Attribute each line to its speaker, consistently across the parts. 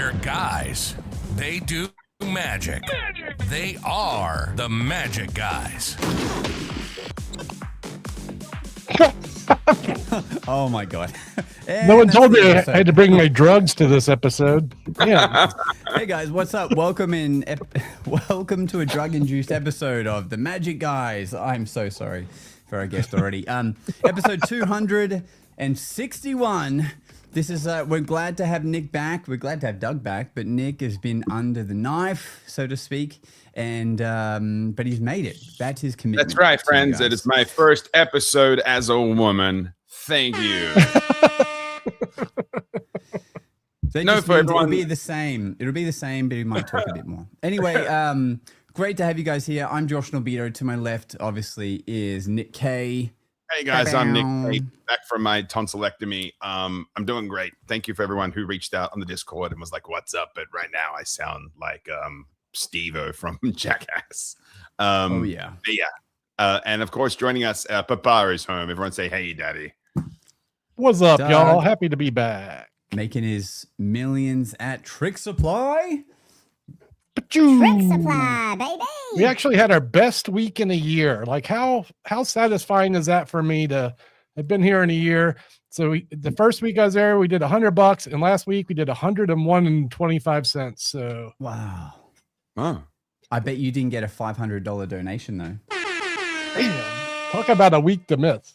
Speaker 1: They're guys. They do magic. They are the Magic Guys.
Speaker 2: Oh my God.
Speaker 3: No one told me I had to bring my drugs to this episode. Yeah.
Speaker 2: Hey guys, what's up? Welcome to a drug-induced episode of the Magic Guys. I'm so sorry for our guest already. Episode 261. This is we're glad to have Nick back. We're glad to have Doug back, but Nick has been under the knife, so to speak, and but he's made it. That's his commitment.
Speaker 4: That's right, friends. It is my first episode as a woman. Thank you.
Speaker 2: It'll be the same. It'll be the same, but he might talk a bit more. Anyway, great to have you guys here. I'm Josh Norbito. To my left, obviously, is Nick K.
Speaker 4: Hey guys, I'm Nick K, back from my tonsillectomy. I'm doing great. Thank you for everyone who reached out on the Discord and was like, "What's up?" But right now, I sound like Steve-O from Jackass.
Speaker 2: Oh yeah.
Speaker 4: And of course, joining us, Papa is home. Everyone say, "Hey, Daddy."
Speaker 3: What's up,
Speaker 2: Doug,
Speaker 3: y'all? Happy to be back.
Speaker 2: Making his millions at Trick Supply.
Speaker 5: Trick Supply, baby.
Speaker 3: We actually had our best week in a year. Like how satisfying is that for me to have been here in a year? So the first week I was there, we did $100, and last week we did $101.25. So
Speaker 2: Wow.
Speaker 4: Oh,
Speaker 2: I bet you didn't get a $500 donation though.
Speaker 3: talk about a week to miss.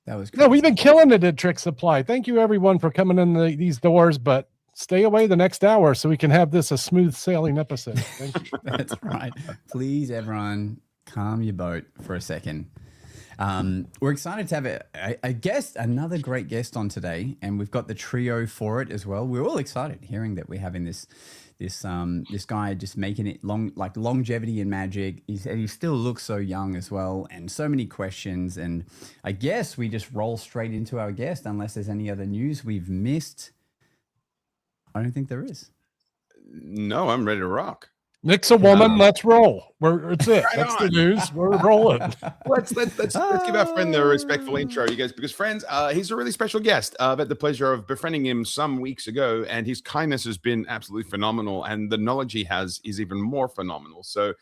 Speaker 2: That was crazy.
Speaker 3: No, we've been killing it at Trick Supply. Thank you everyone for coming in these doors, but stay away the next hour so we can have this a smooth sailing episode. Thank you.
Speaker 2: That's right. Please, everyone, calm your boat for a second. We're excited to have a guest, another great guest on today, and we've got the trio for it as well. We're all excited hearing that we're having this guy just making it longevity in magic. He still looks so young as well, and so many questions. And I guess we just roll straight into our guest, unless there's any other news we've missed. I don't think there is.
Speaker 4: no, I'm ready to rock.
Speaker 3: Nick's a woman. Let's roll. That's it. That's the news. We're rolling.
Speaker 4: Let's give our friend the respectful intro, you guys, because friends, he's a really special guest. I've had the pleasure of befriending him some weeks ago, and his kindness has been absolutely phenomenal, and the knowledge he has is even more phenomenal. So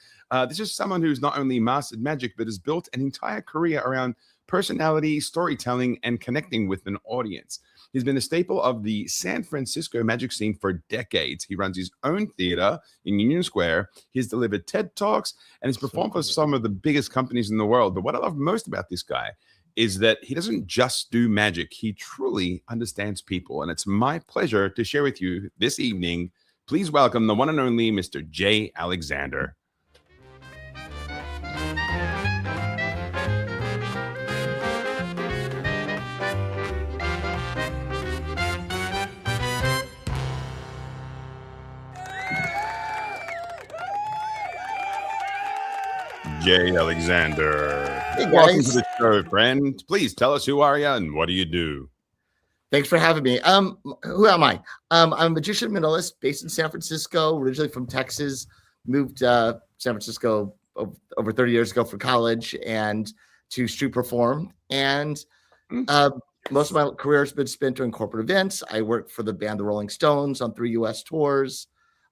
Speaker 4: this is someone who's not only mastered magic, but has built an entire career around personality, storytelling, and connecting with an audience. He's been a staple of the San Francisco magic scene for decades. He runs his own theater in Union Square. He's delivered TED Talks and he's performed for some of the biggest companies in the world. But what I love most about this guy is that he doesn't just do magic. He truly understands people. And it's my pleasure to share with you this evening. Please welcome the one and only Mr. Jay Alexander. Jay Alexander.
Speaker 5: Hey guys.
Speaker 4: Welcome to the show, friend. Please tell us who are you and what do you do?
Speaker 5: Thanks for having me. Who am I? I'm a magician mentalist based in San Francisco, originally from Texas, moved to San Francisco over 30 years ago for college and to street perform. And most of my career has been spent doing corporate events. I worked for the band The Rolling Stones on 3 U.S. tours.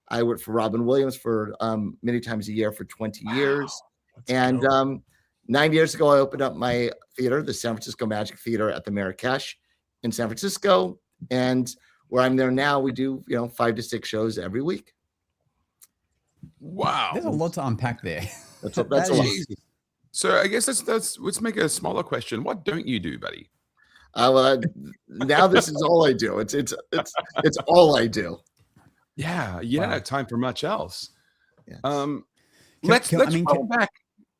Speaker 5: I worked for Robin Williams for many times a year for 20 years. And 9 years ago, I opened up my theater, the San Francisco Magic Theater at the Marrakesh in San Francisco. And where I'm there now, we do 5 to 6 shows every week.
Speaker 4: Wow.
Speaker 2: There's a lot to unpack there.
Speaker 5: That's a lot.
Speaker 4: So I guess let's make a smaller question. What don't you do, buddy?
Speaker 5: Now this is all I do. It's all I do.
Speaker 4: Yeah, you don't have time for much else.
Speaker 5: Yes.
Speaker 4: Let's roll back.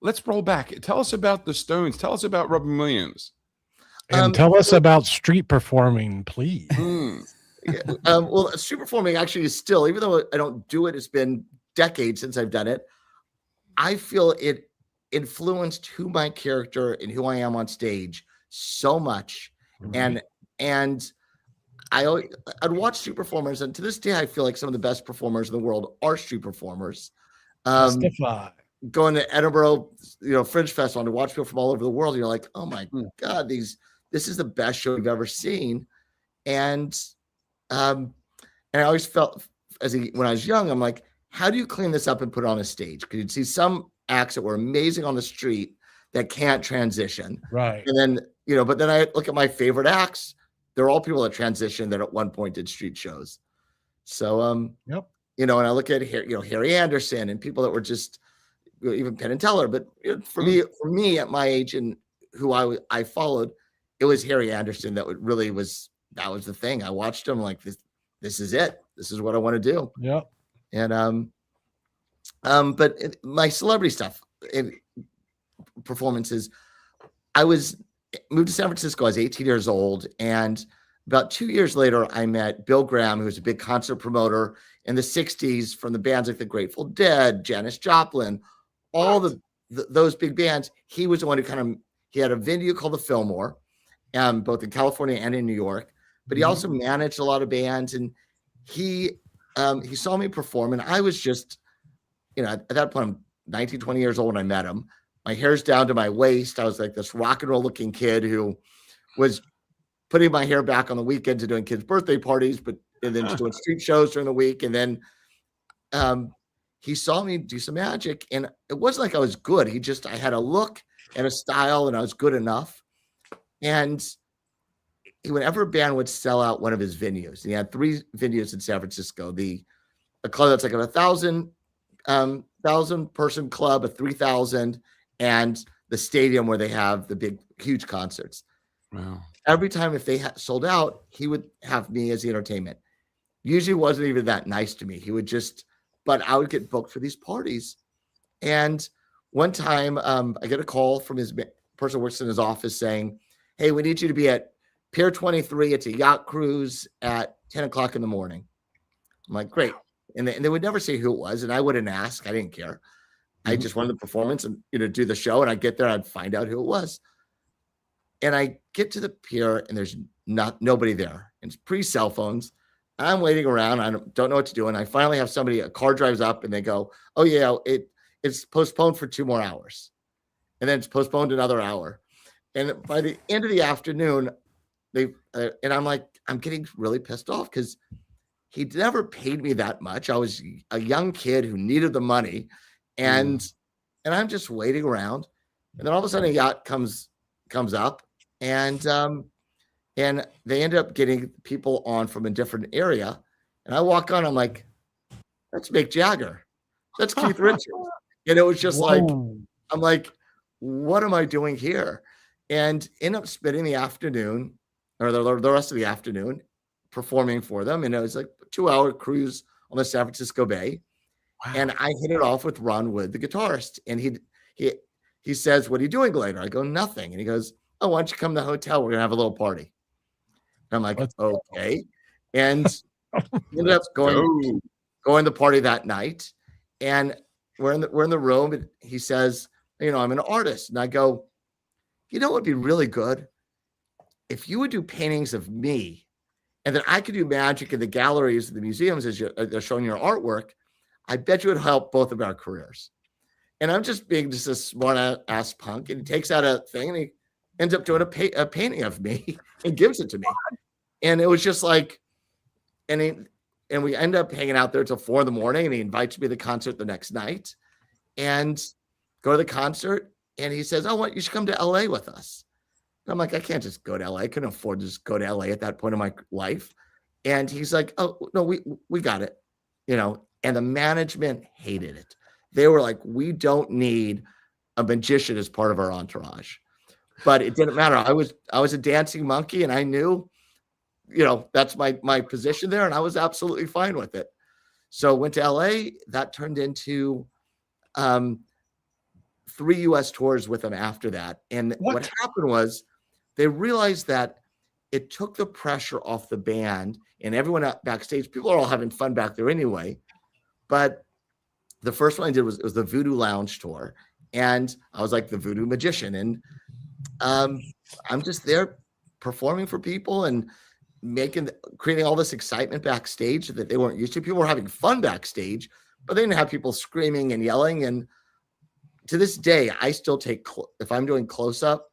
Speaker 4: Let's roll back. Tell us about the Stones. Tell us about Robin Williams.
Speaker 3: And tell us about street performing, please.
Speaker 5: Well, street performing actually is still, even though I don't do it, it's been decades since I've done it. I feel it influenced who my character and who I am on stage so much.
Speaker 4: Mm-hmm.
Speaker 5: And I'd watch street performers, and to this day, I feel like some of the best performers in the world are street performers. Going to Edinburgh, Fringe Festival, to watch people from all over the world, and you're like, oh my God, this is the best show you've ever seen. And I always felt when I was young, I'm like, how do you clean this up and put it on a stage? Because you'd see some acts that were amazing on the street that can't transition.
Speaker 3: Right.
Speaker 5: And then, but then I look at my favorite acts. They're all people that transition that at one point did street shows. So,
Speaker 3: Yep.
Speaker 5: and I look at Harry Anderson and people that were just even Penn and Teller. But for me at my age and who I followed, it was Harry Anderson that was the thing. I watched him like this is it. This is what I want to do.
Speaker 3: Yep.
Speaker 5: And but my celebrity stuff in performances, I moved to San Francisco. I was 18 years old, and about 2 years later, I met Bill Graham, who was a big concert promoter in the 60s from the bands like the Grateful Dead, Janis Joplin, all those big bands. He was the one who he had a venue called the Fillmore, both in California and in New York, but he also managed a lot of bands, and he saw me perform, and I was just, at that point, I'm 19, 20 years old when I met him. My hair's down to my waist. I was like this rock and roll looking kid who was putting my hair back on the weekends and doing kids' birthday parties, and then just doing street shows during the week. And then he saw me do some magic, and it wasn't like I was good. I had a look and a style, and I was good enough. And whenever a band would sell out one of his venues, and he had 3 venues in San Francisco, a club that's like a 1,000 person club, a 3,000, and the stadium where they have the big, huge concerts.
Speaker 4: Wow.
Speaker 5: Every time if they sold out, he would have me as the entertainment. Usually wasn't even that nice to me. But I would get booked for these parties. And one time I get a call from his person who works in his office saying, hey, we need you to be at Pier 23. It's a yacht cruise at 10 o'clock in the morning. I'm like, great. And they would never say who it was. And I wouldn't ask. I didn't care. I just wanted the performance and, do the show. And I'd get there, I'd find out who it was. And I get to the pier and there's nobody there. And it's pre-cell phones. I'm waiting around. I don't know what to do. And I finally have a car drives up and they go, oh yeah, it's postponed for 2 more hours. And then it's postponed another hour. And by the end of the afternoon, and I'm like, I'm getting really pissed off because he never paid me that much. I was a young kid who needed the money. And I'm just waiting around. And then all of a sudden a yacht comes up and they end up getting people on from a different area. And I walk on, I'm like, that's Mick Jagger. That's Keith Richards. And it was just like, I'm like, what am I doing here? And end up spending the afternoon or the rest of the afternoon performing for them. And it was like a 2-hour cruise on the San Francisco Bay. Wow. And I hit it off with Ron Wood, the guitarist. And he says, what are you doing later? I go, nothing. And he goes, oh, why don't you come to the hotel? We're going to have a little party. And I'm like, okay. And ended up going to the party that night. And we're in the room. And he says, I'm an artist. And I go, what would be really good? If you would do paintings of me and then I could do magic in the galleries of the museums as they're showing your artwork, I bet you would help both of our careers. And I'm just being just a smart ass punk. And he takes out a thing and he ends up doing a painting of me and gives it to me. And it was just like, and we end up hanging out there till 4 a.m. and he invites me to the concert the next night and go to the concert. And he says, oh, you should come to LA with us. And I'm like, I can't just go to LA. I couldn't afford to just go to LA at that point in my life. And he's like, oh, no, we got it. And the management hated it. They were like, we don't need a magician as part of our entourage. But it didn't matter. I was a dancing monkey and I knew, that's my position there. And I was absolutely fine with it. So went to LA. That turned into 3 US tours with them after that. And what happened was they realized that it took the pressure off the band and everyone out backstage. People are all having fun back there anyway. But the first one I did was the Voodoo Lounge tour. And I was like the voodoo magician. And I'm just there performing for people and creating all this excitement backstage that they weren't used to. People were having fun backstage, but they didn't have people screaming and yelling. And to this day, I still take, if I'm doing close-up,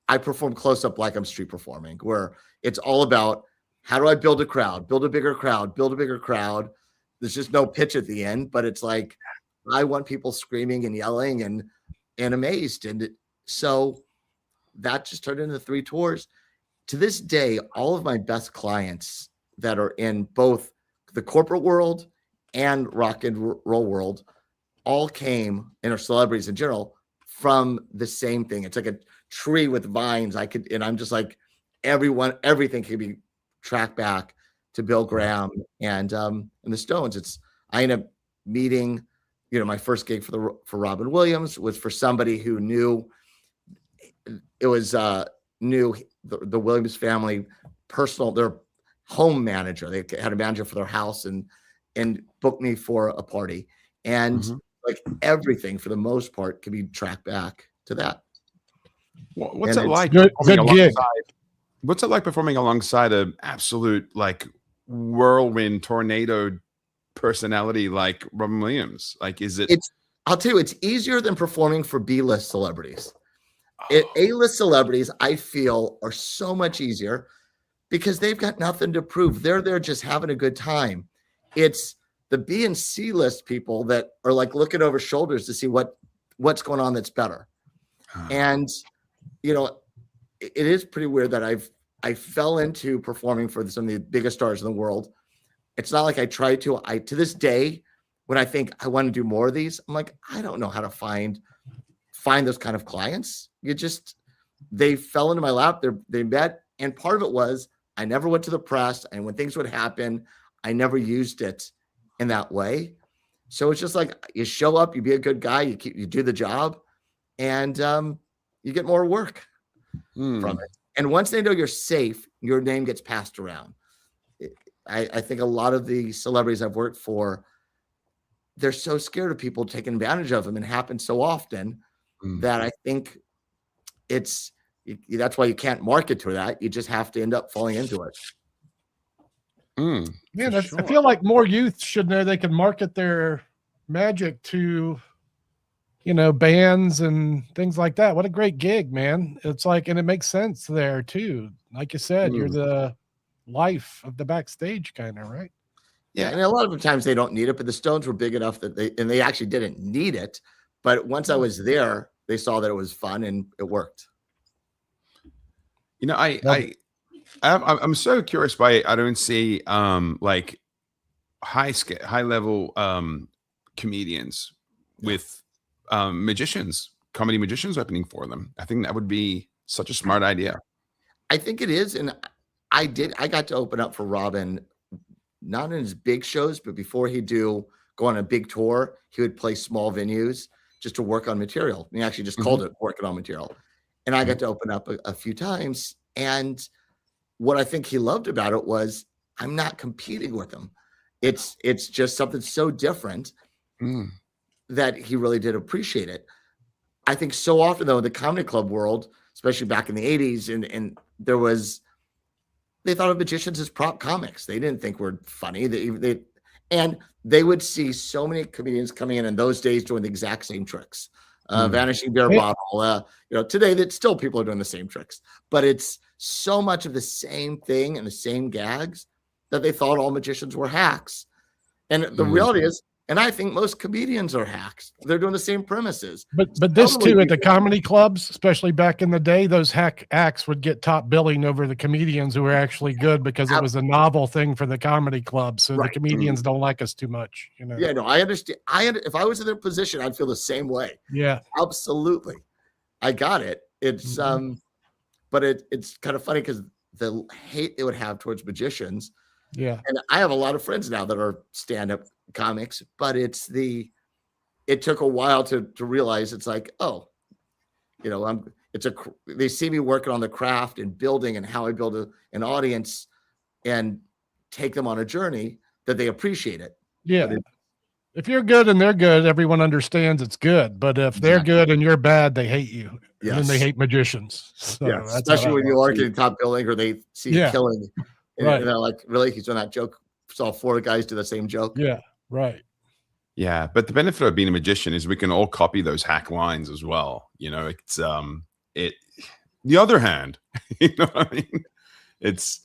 Speaker 5: I perform close-up like I'm street performing, where it's all about how do I build a crowd, build a bigger crowd, there's just no pitch at the end, but it's like, I want people screaming and yelling and amazed. And so that just turned into 3 tours. To this day, all of my best clients that are in both the corporate world and rock and roll world all came, and are celebrities in general, from the same thing. It's like a tree with vines. And I'm just like, everything can be tracked back to Bill Graham and the Stones. I ended up meeting, my first gig for Robin Williams was for somebody who knew the Williams family their home manager. They had a manager for their house and booked me for a party. And like everything for the most part can be tracked back to that.
Speaker 4: What's it like?
Speaker 3: Good gig.
Speaker 4: What's it like performing alongside an absolute like whirlwind tornado personality like Robin Williams? Like,
Speaker 5: I'll tell you, it's easier than performing for B-list celebrities. A-list celebrities, I feel, are so much easier because they've got nothing to prove. They're there just having a good time. It's the B and C list people that are like looking over shoulders to see what's going on that's better. And, it is pretty weird that I fell into performing for some of the biggest stars in the world. It's not like I tried to. To this day, when I think I want to do more of these, I'm like, I don't know how to find those kind of clients. They fell into my lap. They met. And part of it was I never went to the press. And when things would happen, I never used it in that way. So it's just like you show up, you be a good guy, you do the job, and you get more work from it. And once they know you're safe, your name gets passed around. I think a lot of the celebrities I've worked for, they're so scared of people taking advantage of them, and happens so often that I think that's why you can't market to that. You just have to end up falling into it.
Speaker 3: Man, I feel like more youth should know they can market their magic to, bands and things like that. What a great gig, man. It's like, and it makes sense there too. Like you said, you're the life of the backstage kind of, right?
Speaker 5: Yeah. And a lot of the times they don't need it, but the Stones were big enough that they actually didn't need it. But once I was there, they saw that it was fun and it worked.
Speaker 4: I'm so curious why I don't see like high level comedians with comedy magicians opening for them. I think that would be such a smart idea.
Speaker 5: I think it is, and I got to open up for Robin, not in his big shows, but before he'd go on a big tour, he would play small venues just to work on material. He actually just called it working on material. And I got to open up a few times. And what I think he loved about it was I'm not competing with him. It's just something so different that he really did appreciate it. I think so often, though, in the comedy club world, especially back in the 80s, and they thought of magicians as prop comics. They didn't think we're funny. They would see so many comedians coming in those days doing the exact same tricks. Vanishing beer bottle. Today that still people are doing the same tricks, but it's so much of the same thing and the same gags that they thought all magicians were hacks. And the reality is, and I think most comedians are hacks. They're doing the same premises.
Speaker 3: But this too, at the comedy clubs, especially back in the day, those hack acts would get top billing over the comedians who were actually good because it was a novel thing for the comedy club. So the comedians don't like us too much.
Speaker 5: Yeah, no, I understand. If I was in their position, I'd feel the same way.
Speaker 3: Yeah,
Speaker 5: absolutely. I got it. It's but it's kind of funny because the hate they would have towards magicians.
Speaker 3: Yeah.
Speaker 5: And I have a lot of friends now that are stand-up comics, but it took a while to realize it's like, they see me working on the craft and building and how I build an audience and take them on a journey that they appreciate it.
Speaker 3: Yeah. If you're good and they're good, everyone understands it's good. But if they're good and you're bad, they hate you.
Speaker 5: Yes.
Speaker 3: And they hate magicians. So
Speaker 5: especially when you are getting top billing or they see you killing.
Speaker 3: Right.
Speaker 5: And they're like, really? He's doing that joke. Saw 4 guys do the same joke.
Speaker 3: Yeah. Right.
Speaker 4: Yeah. But the benefit of being a magician is we can all copy those hack lines as well. It's the other hand, you know what I mean? It's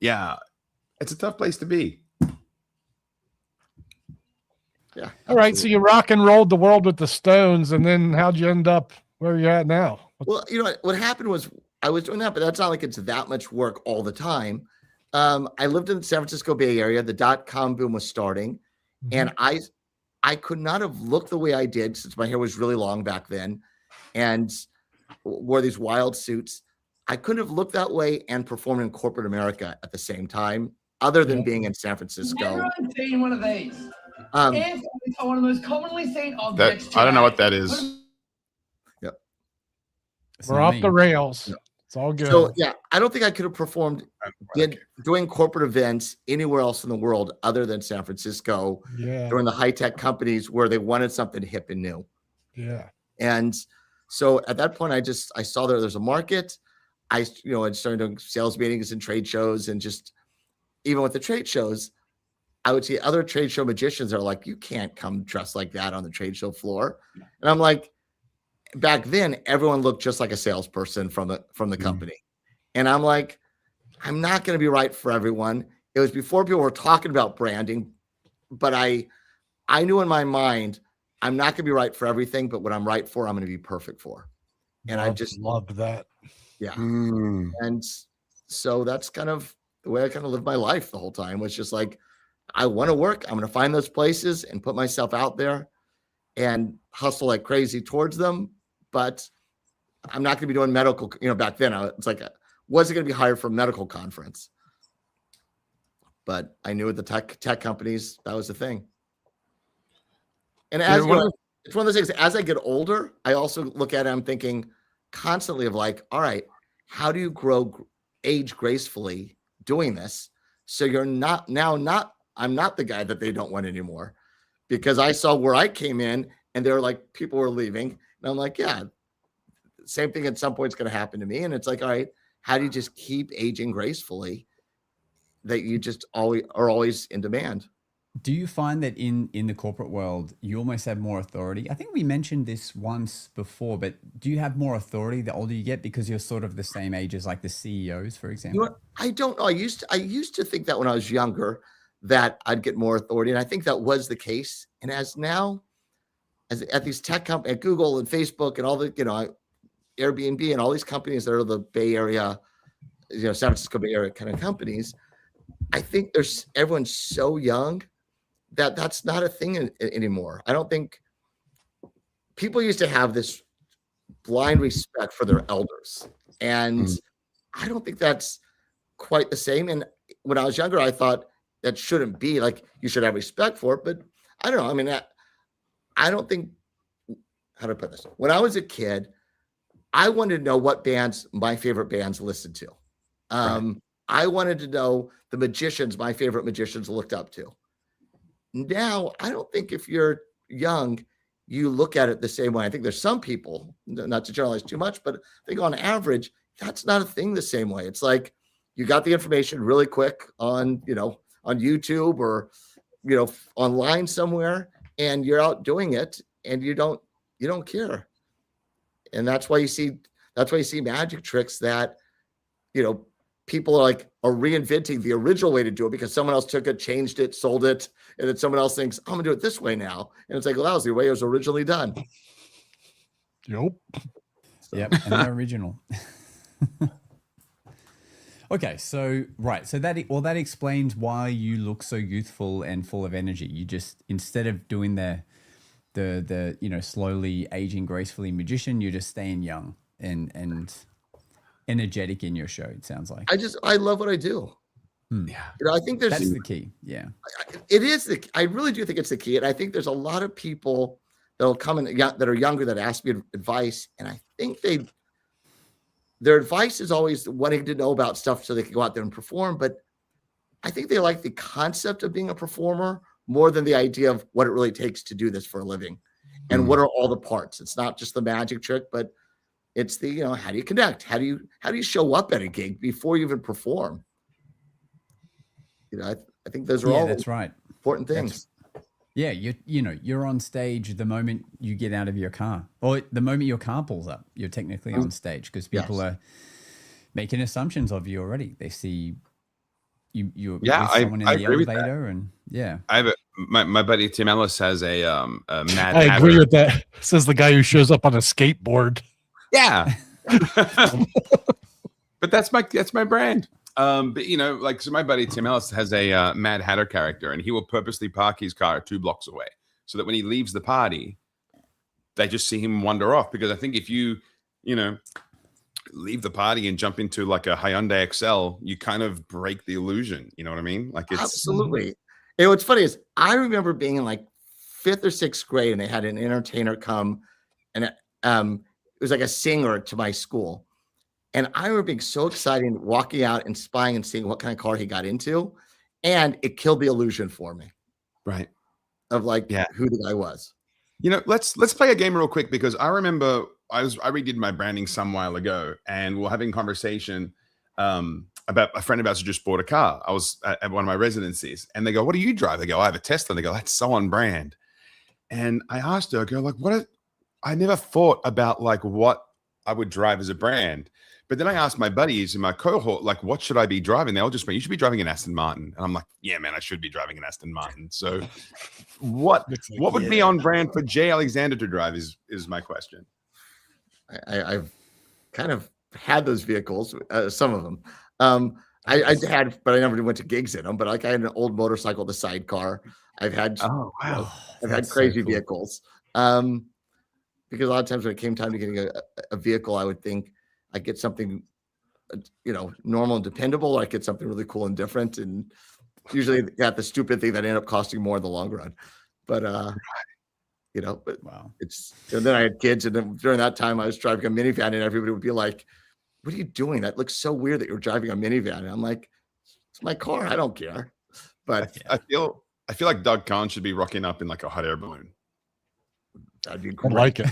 Speaker 4: a tough place to be.
Speaker 5: Yeah.
Speaker 3: All right. So
Speaker 5: absolutely.
Speaker 3: you rock and rolled the world with the Stones, and then how'd you end up where you're at now?
Speaker 5: Well, you know what happened was I was doing that, but that's not like it's that much work all the time. I lived in the San Francisco Bay Area. The dot-com boom was starting, and I could not have looked the way I did since my hair was really long back then, and wore these wild suits. I couldn't have looked that way and performed in corporate America at the same time, other than being in San Francisco.
Speaker 6: Everyone's seen one of these. Ants are one of the most commonly seen objects.
Speaker 4: I don't know what that is.
Speaker 3: We're off the rails. It's all good.
Speaker 5: So yeah, I don't think I could have performed doing corporate events anywhere else in the world other than San Francisco during the high-tech companies where they wanted something hip and new.
Speaker 3: Yeah.
Speaker 5: And so at that point, I saw there's a market. I started doing sales meetings and trade shows, and just even with the trade shows, I would see other trade show magicians that are like, you can't come dressed like that on the trade show floor. And I'm like, back then, everyone looked just like a salesperson from the company. And I'm like, I'm not going to be right for everyone. It was before people were talking about branding, but I knew in my mind, I'm not going to be right for everything, but what I'm right for, I'm going to be perfect for. And I just
Speaker 3: loved that.
Speaker 5: Yeah. And so that's kind of the way I kind of lived my life the whole time, was just like, I want to work. I'm going to find those places and put myself out there and hustle like crazy towards them. But I'm not going to be doing medical, back then it's like, wasn't going to be hired for a medical conference. But I knew with the tech companies, that was the thing. And it's one of those things, as I get older, I also look at it, I'm thinking constantly of like, all right, how do you age gracefully doing this? So you're I'm not the guy that they don't want anymore, because I saw where I came in and they were like, people were leaving. And I'm like, yeah, same thing at some point is going to happen to me. And it's like, all right, how do you just keep aging gracefully that you just are always in demand?
Speaker 2: Do you find that in the corporate world, you almost have more authority? I think we mentioned this once before, but do you have more authority the older you get because you're sort of the same age as like the CEOs, for example?
Speaker 5: I don't know. I used to think that when I was younger that I'd get more authority. And I think that was the case. And as now, at these tech companies, at Google and Facebook and all the, Airbnb and all these companies that are the Bay Area, San Francisco Bay Area kind of companies, I think everyone's so young that that's not a thing anymore. I don't think people used to have this blind respect for their elders. And I don't think that's quite the same. And when I was younger, I thought that shouldn't be like, you should have respect for it. But I don't know. I mean, I don't think, how to put this? When I was a kid, I wanted to know what bands my favorite bands listened to. I wanted to know the magicians my favorite magicians looked up to. Now, I don't think if you're young, you look at it the same way. I think there's some people, not to generalize too much, but I think on average, that's not a thing the same way. It's like you got the information really quick on YouTube or, online somewhere, and you're out doing it and you don't care. And that's why you see magic tricks that, people are reinventing the original way to do it because someone else took it, changed it, sold it. And then someone else thinks, I'm gonna do it this way now. And it's like, well, that was the way it was originally done.
Speaker 3: Yep.
Speaker 2: Yep. And they're original. Okay. So, right. So that explains why you look so youthful and full of energy. You just, instead of doing the slowly aging gracefully magician, you're just staying young and energetic in your show. It sounds like.
Speaker 5: I love what I do.
Speaker 4: Yeah.
Speaker 5: I think that's
Speaker 2: the key. Yeah.
Speaker 5: It is I really do think it's the key. And I think there's a lot of people that'll come in that are younger that ask me advice. And I think their advice is always wanting to know about stuff so they can go out there and perform. But I think they like the concept of being a performer more than the idea of what it really takes to do this for a living and what are all the parts. It's not just the magic trick, but it's the, how do you connect? How do you show up at a gig before you even perform? I think those are all
Speaker 2: that's right.
Speaker 5: important things.
Speaker 2: You're on stage the moment you get out of your car, or the moment your car pulls up. You're technically on stage because people are making assumptions of you already. They see you're with someone in the elevator, and
Speaker 4: I have my buddy Tim Ellis has a Mad
Speaker 3: I agree
Speaker 4: Hatter.
Speaker 3: with that. Says the guy who shows up on a skateboard.
Speaker 4: Yeah. But that's my brand. But you know, like, so my buddy Tim Ellis has a Mad Hatter character, and he will purposely park his car 2 blocks away so that when he leaves the party, they just see him wander off. Because I think if you know, leave the party and jump into like a Hyundai Excel, you kind of break the illusion. You know what I mean? Like, it's
Speaker 5: Absolutely. And what's funny is I remember being in like 5th or 6th grade, and they had an entertainer come, and it was like a singer to my school. And I remember being so excited, walking out and spying and seeing what kind of car he got into. And it killed the illusion for me.
Speaker 4: right.
Speaker 5: Of like who the guy was.
Speaker 4: You know, let's play a game real quick, because I remember I redid my branding some while ago, and we're having a conversation about a friend of ours who just bought a car. I was at one of my residencies, and they go, "What do you drive?" They go, "I have a Tesla." And they go, "That's so on brand." And I asked her, I go, like, I never thought about like what I would drive as a brand. But then I asked my buddies in my cohort, like, what should I be driving? They all just went, "You should be driving an Aston Martin." And I'm like, "Yeah, man, I should be driving an Aston Martin." So what would be on brand for Jay Alexander to drive is my question.
Speaker 5: I've kind of had those vehicles, some of them. I had, but I never went to gigs in them. But like, I had an old motorcycle, the sidecar. I've had, I've had crazy vehicles. Because a lot of times when it came time to getting a vehicle, I would think I'd get something, you know, normal and dependable, or I'd get something really cool and different. And usually got the stupid thing that ended up costing more in the long run. But you know, but and then I had kids, and then during that time I was driving a minivan, and everybody would be like, "What are you doing? That looks so weird that you're driving a minivan." And I'm like, "It's my car. I don't care." But
Speaker 4: I feel like Doug Kahn should be rocking up in like a hot air balloon.
Speaker 5: That'd be
Speaker 3: I
Speaker 5: great.
Speaker 3: like it.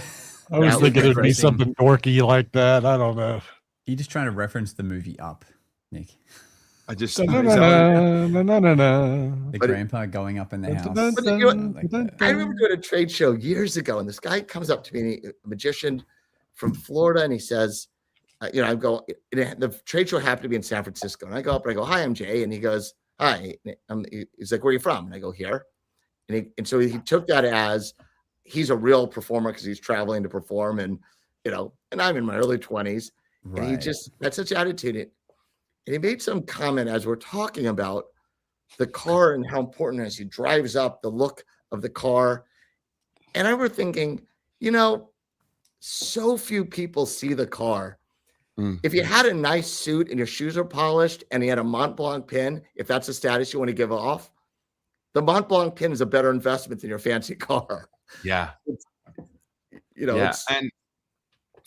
Speaker 3: I was thinking it'd be something dorky like that. I don't know.
Speaker 2: You're just trying to reference the movie Up, Nick.
Speaker 4: I just
Speaker 2: The grandpa going up in the house.
Speaker 5: But you know, I remember doing a trade show years ago, and this guy comes up to me, a magician from Florida, and he says, you know, I go, the trade show happened to be in San Francisco, and I go up and I go, "Hi, I'm Jay," and he goes, "Hi." He's like, "Where are you from?" And I go, "Here." And so he took that as he's a real performer because he's traveling to perform, and you know, and I'm in my early 20s, and he just had such attitude. And he made some comment as we're talking about the car and how important as he drives up, the look of the car. And I were thinking, you know, so few people see the car. If you had a nice suit and your shoes are polished and he had a Mont Blanc pin, if that's a status you want to give off, the Mont Blanc pin is a better investment than your fancy car.
Speaker 4: Yeah.
Speaker 5: You know,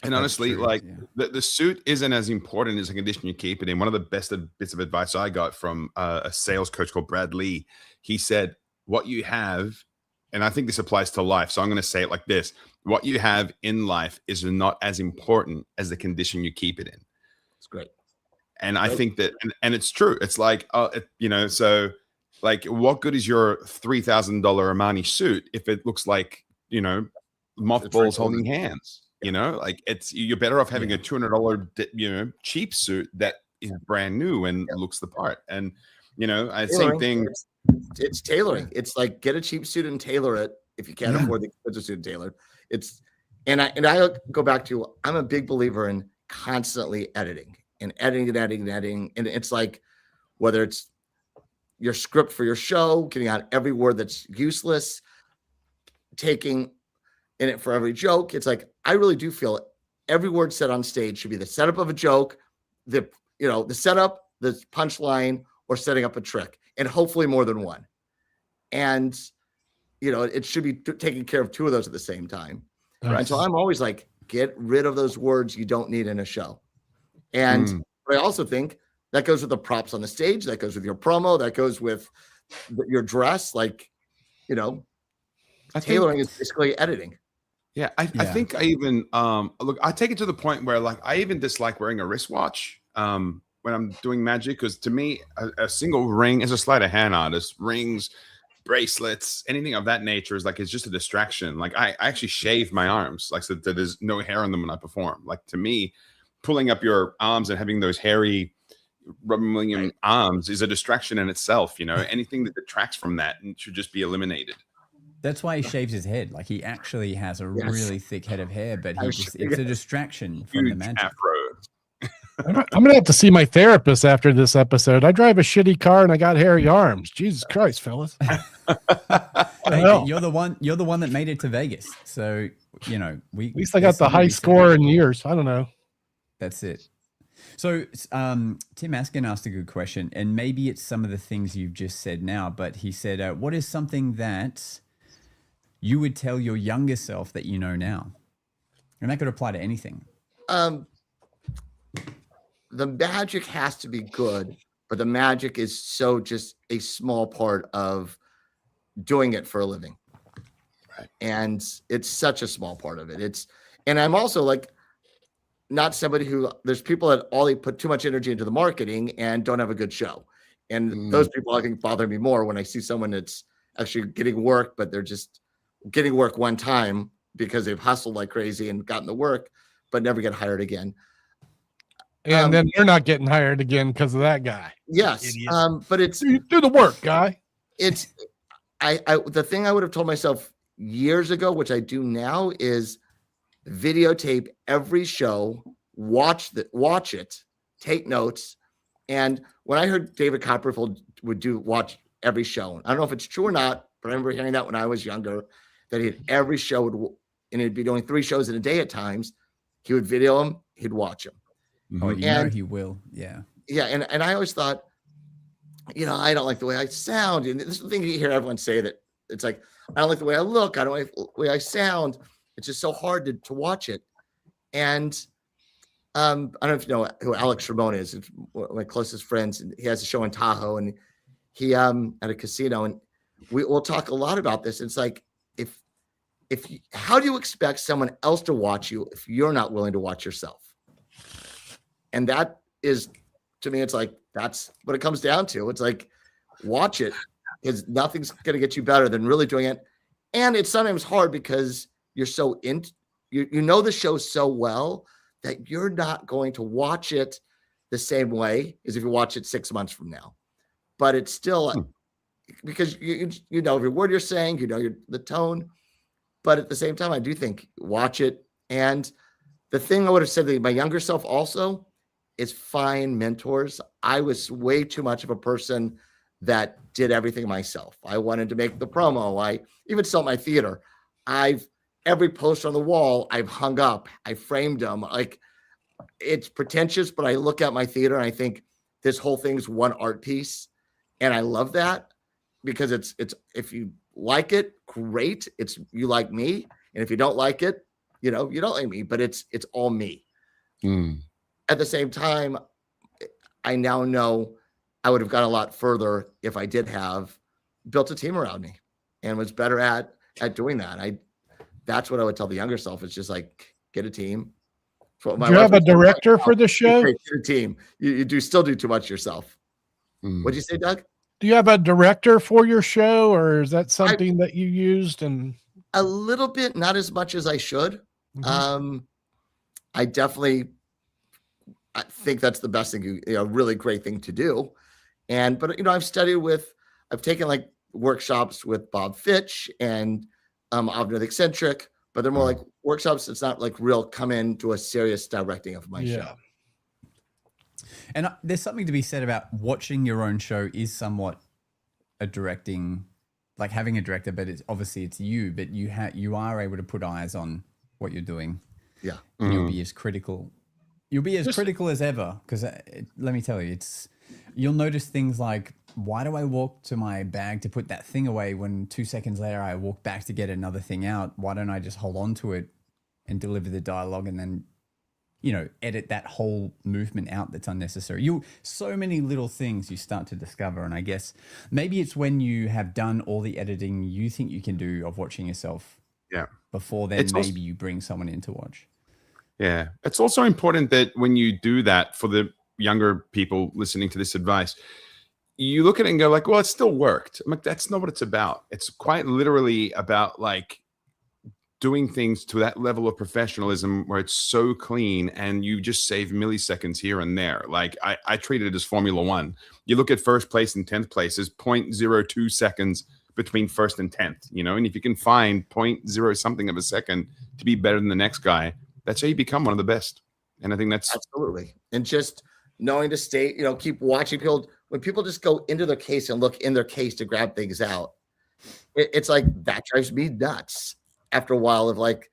Speaker 4: and honestly, like the suit isn't as important as the condition you keep it in. One of the best bits of advice I got from a sales coach called Brad Lee, he said, "What you have," and I think this applies to life, so I'm going to say it like this: what you have in life is not as important as the condition you keep it in.
Speaker 5: It's great.
Speaker 4: And I think that, and it's true. It's like, you know, so like, what good is your $3,000 Armani suit if it looks like, you know, mothballs holding hands? You know, like you're better off having a $200, you know, cheap suit that is brand new and looks the part. And, you know, same thing.
Speaker 5: It's tailoring. It's like, get a cheap suit and tailor it if you can't afford the expensive suit tailored. And I go back to, I'm a big believer in constantly editing. And it's like, whether it's your script for your show, getting out every word that's useless, taking in it for every joke. It's like, I really do feel every word said on stage should be the setup of a joke, the setup, the punchline, or setting up a trick, and hopefully more than one. And, you know, it should be taking care of 2 of those at the same time. Right. And so I'm always like, get rid of those words you don't need in a show. And but I also think that goes with the props on the stage, that goes with your promo, that goes with your dress. Like, you know, tailoring is basically editing.
Speaker 4: Yeah, I think I even look, I take it to the point where like I even dislike wearing a wristwatch when I'm doing magic, because to me a single ring, as a sleight of hand artist, rings, bracelets, anything of that nature is like, it's just a distraction. Like I actually shave my arms, like, so that there's no hair on them when I perform. Like, to me, pulling up your arms and having those hairy Robin Williams' arms is a distraction in itself. You know, anything that detracts from that should just be eliminated.
Speaker 2: That's why he shaves his head. Like he actually has a really thick head of hair, but it's a distraction from the magic.
Speaker 4: Afro.
Speaker 3: I'm gonna have to see my therapist after this episode. I drive a shitty car and I got hairy arms. Jesus Christ, fellas!
Speaker 2: Hey, you're the one that made it to Vegas, so you know at
Speaker 3: least I got the high score in years. I don't know.
Speaker 2: That's it. So Tim Askin asked a good question, and maybe it's some of the things you've just said now, but he said, "What is something that you would tell your younger self that you know now?" And that could apply to anything.
Speaker 5: The magic has to be good, but the magic is so just a small part of doing it for a living.
Speaker 4: Right.
Speaker 5: And it's such a small part of it. And I'm also like, not somebody who, there's people that they put too much energy into the marketing and don't have a good show. And those people, I think, bother me more when I see someone that's actually getting work, but they're just getting work one time because they've hustled like crazy and gotten the work, but never get hired again.
Speaker 3: And then you're not getting hired again because of that guy.
Speaker 5: Yes. But it's
Speaker 3: do the work, guy.
Speaker 5: It's the thing I would have told myself years ago, which I do now, is videotape every show, watch it, take notes. And when I heard David Copperfield would watch every show, I don't know if it's true or not, but I remember hearing that when I was younger, that every show and he'd be doing 3 shows in a day at times. He would video them, he'd watch them.
Speaker 2: Oh, you know he will. Yeah.
Speaker 5: Yeah. And I always thought, I don't like the way I sound. And this is the thing you hear everyone say, that it's like, I don't like the way I look. I don't like the way I sound. It's just so hard to watch it. And I don't know if you know who Alex Ramon is. It's one of my closest friends. And he has a show in Tahoe, and he at a casino. And we'll talk a lot about this. It's like, how do you expect someone else to watch you if you're not willing to watch yourself? And that is, to me, it's like, that's what it comes down to. It's like, watch it, because nothing's going to get you better than really doing it. And it's sometimes hard because you're so you know the show so well that you're not going to watch it the same way as if you watch it 6 months from now. But it's still because you know every word you're saying, the tone. But at the same time, I do think watch it. And the thing I would have said to my younger self also is find mentors. I was way too much of a person that did everything myself. I wanted to make the promo. I even saw my theater. Every poster on the wall, I've hung up. I framed them. Like, it's pretentious, but I look at my theater and I think this whole thing's one art piece. And I love that because it's if you like it, great. It's you like me. And if you don't like it, you don't like me, but it's all me. At the same time, I now know I would have gone a lot further if I did have built a team around me and was better at doing that. That's what I would tell the younger self. It's just like, get a team.
Speaker 3: Do you have a director for the show?
Speaker 5: Get a team. You still do too much yourself. What'd you say, Doug?
Speaker 3: Do you have a director for your show, or is that something that you used? And
Speaker 5: a little bit, not as much as I should. I definitely think that's the best thing, really great thing to do. But I've taken like workshops with Bob Fitch and Avner the Eccentric, but they're more like workshops. It's not like real come into a serious directing of my show.
Speaker 2: And there's something to be said about watching your own show is somewhat a directing, like having a director, but it's you, but you are able to put eyes on what you're doing.
Speaker 5: Yeah.
Speaker 2: And you'll be as critical. You'll be as critical as ever. Because let me tell you, you'll notice things like, why do I walk to my bag to put that thing away when 2 seconds later I walk back to get another thing out? Why don't I just hold on to it and deliver the dialogue and then, edit that whole movement out that's unnecessary? So many little things you start to discover. And I guess maybe it's when you have done all the editing you think you can do of watching yourself.
Speaker 4: Yeah.
Speaker 2: Before then, maybe you bring someone in to watch.
Speaker 4: Yeah. It's also important that when you do that, for the younger people listening to this advice, you look at it and go like, well, it still worked. I'm like, that's not what it's about. It's quite literally about like doing things to that level of professionalism where it's so clean and you just save milliseconds here and there. Like I treat it as Formula One. You look at first place and 10th place is 0.02 seconds between first and 10th, you know, and if you can find 0.0 something of a second to be better than the next guy, that's how you become one of the best. And I think that's
Speaker 5: absolutely. And just knowing to stay, you know, keep watching people. When people just go into their case and look in their case to grab things out, it's like that drives me nuts. After a while of like,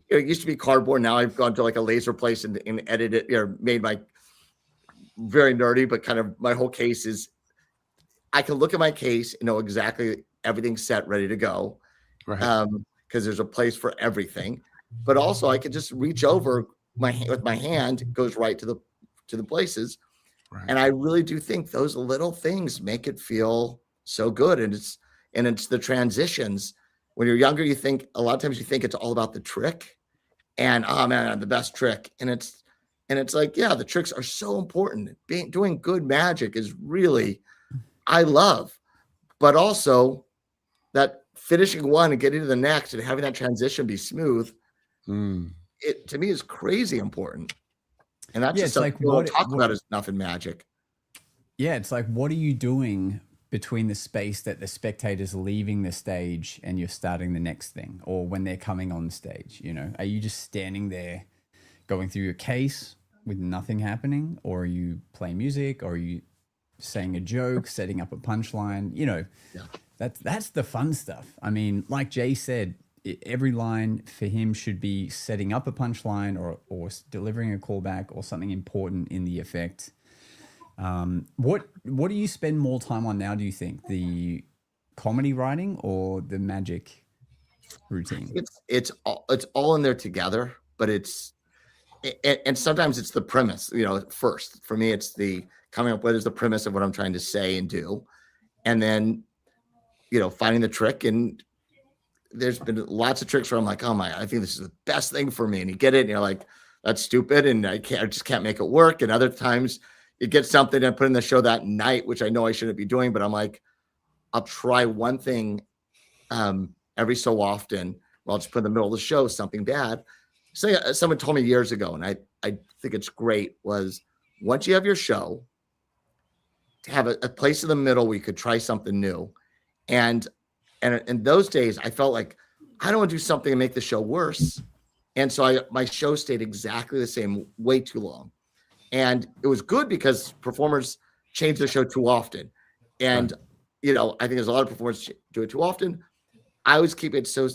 Speaker 5: it used to be cardboard. Now I've gone to like a laser place and edited it, or made my very nerdy, but kind of my whole case is I can look at my case and know exactly everything's set, ready to go.
Speaker 4: right.
Speaker 5: Because there's a place for everything. But also I can just reach over with my hand, it goes right to the places.
Speaker 4: Right.
Speaker 5: And I really do think those little things make it feel so good. And it's the transitions. When you're younger, you think a lot of times you think it's all about the trick, and oh man, the best trick. And it's like, yeah, the tricks are so important. Doing good magic is really, I love, but also that finishing one and getting to the next and having that transition be smooth. It to me is crazy important. And that's just something we don't talk about enough in magic.
Speaker 2: Yeah, it's like, what are you doing between the space that the spectator's leaving the stage and you're starting the next thing, or when they're coming on stage? You know, are you just standing there going through your case with nothing happening, or are you playing music, or are you saying a joke, setting up a punchline? You know, that's the fun stuff. I mean, like Jay said, every line for him should be setting up a punchline or delivering a callback or something important in the effect. What do you spend more time on now, do you think? The comedy writing or the magic routine?
Speaker 5: It's all in there together, but and sometimes it's the premise, you know, first. For me, it's the coming up with is the premise of what I'm trying to say and do. And then, you know, finding the trick. And there's been lots of tricks where I'm like, oh my, I think this is the best thing for me. And you get it and you're like, that's stupid. And I just can't make it work. And other times you get something and put in the show that night, which I know I shouldn't be doing, but I'm like, I'll try one thing every so often. Well, I'll just put in the middle of the show something bad. Someone told me years ago, and I think it's great, was once you have your show, to have a place in the middle where you could try something new. And in those days, I felt like I don't want to do something and make the show worse. And so my show stayed exactly the same way too long. And it was good because performers change the show too often. And, you know, I think there's a lot of performers do it too often. I always keep it so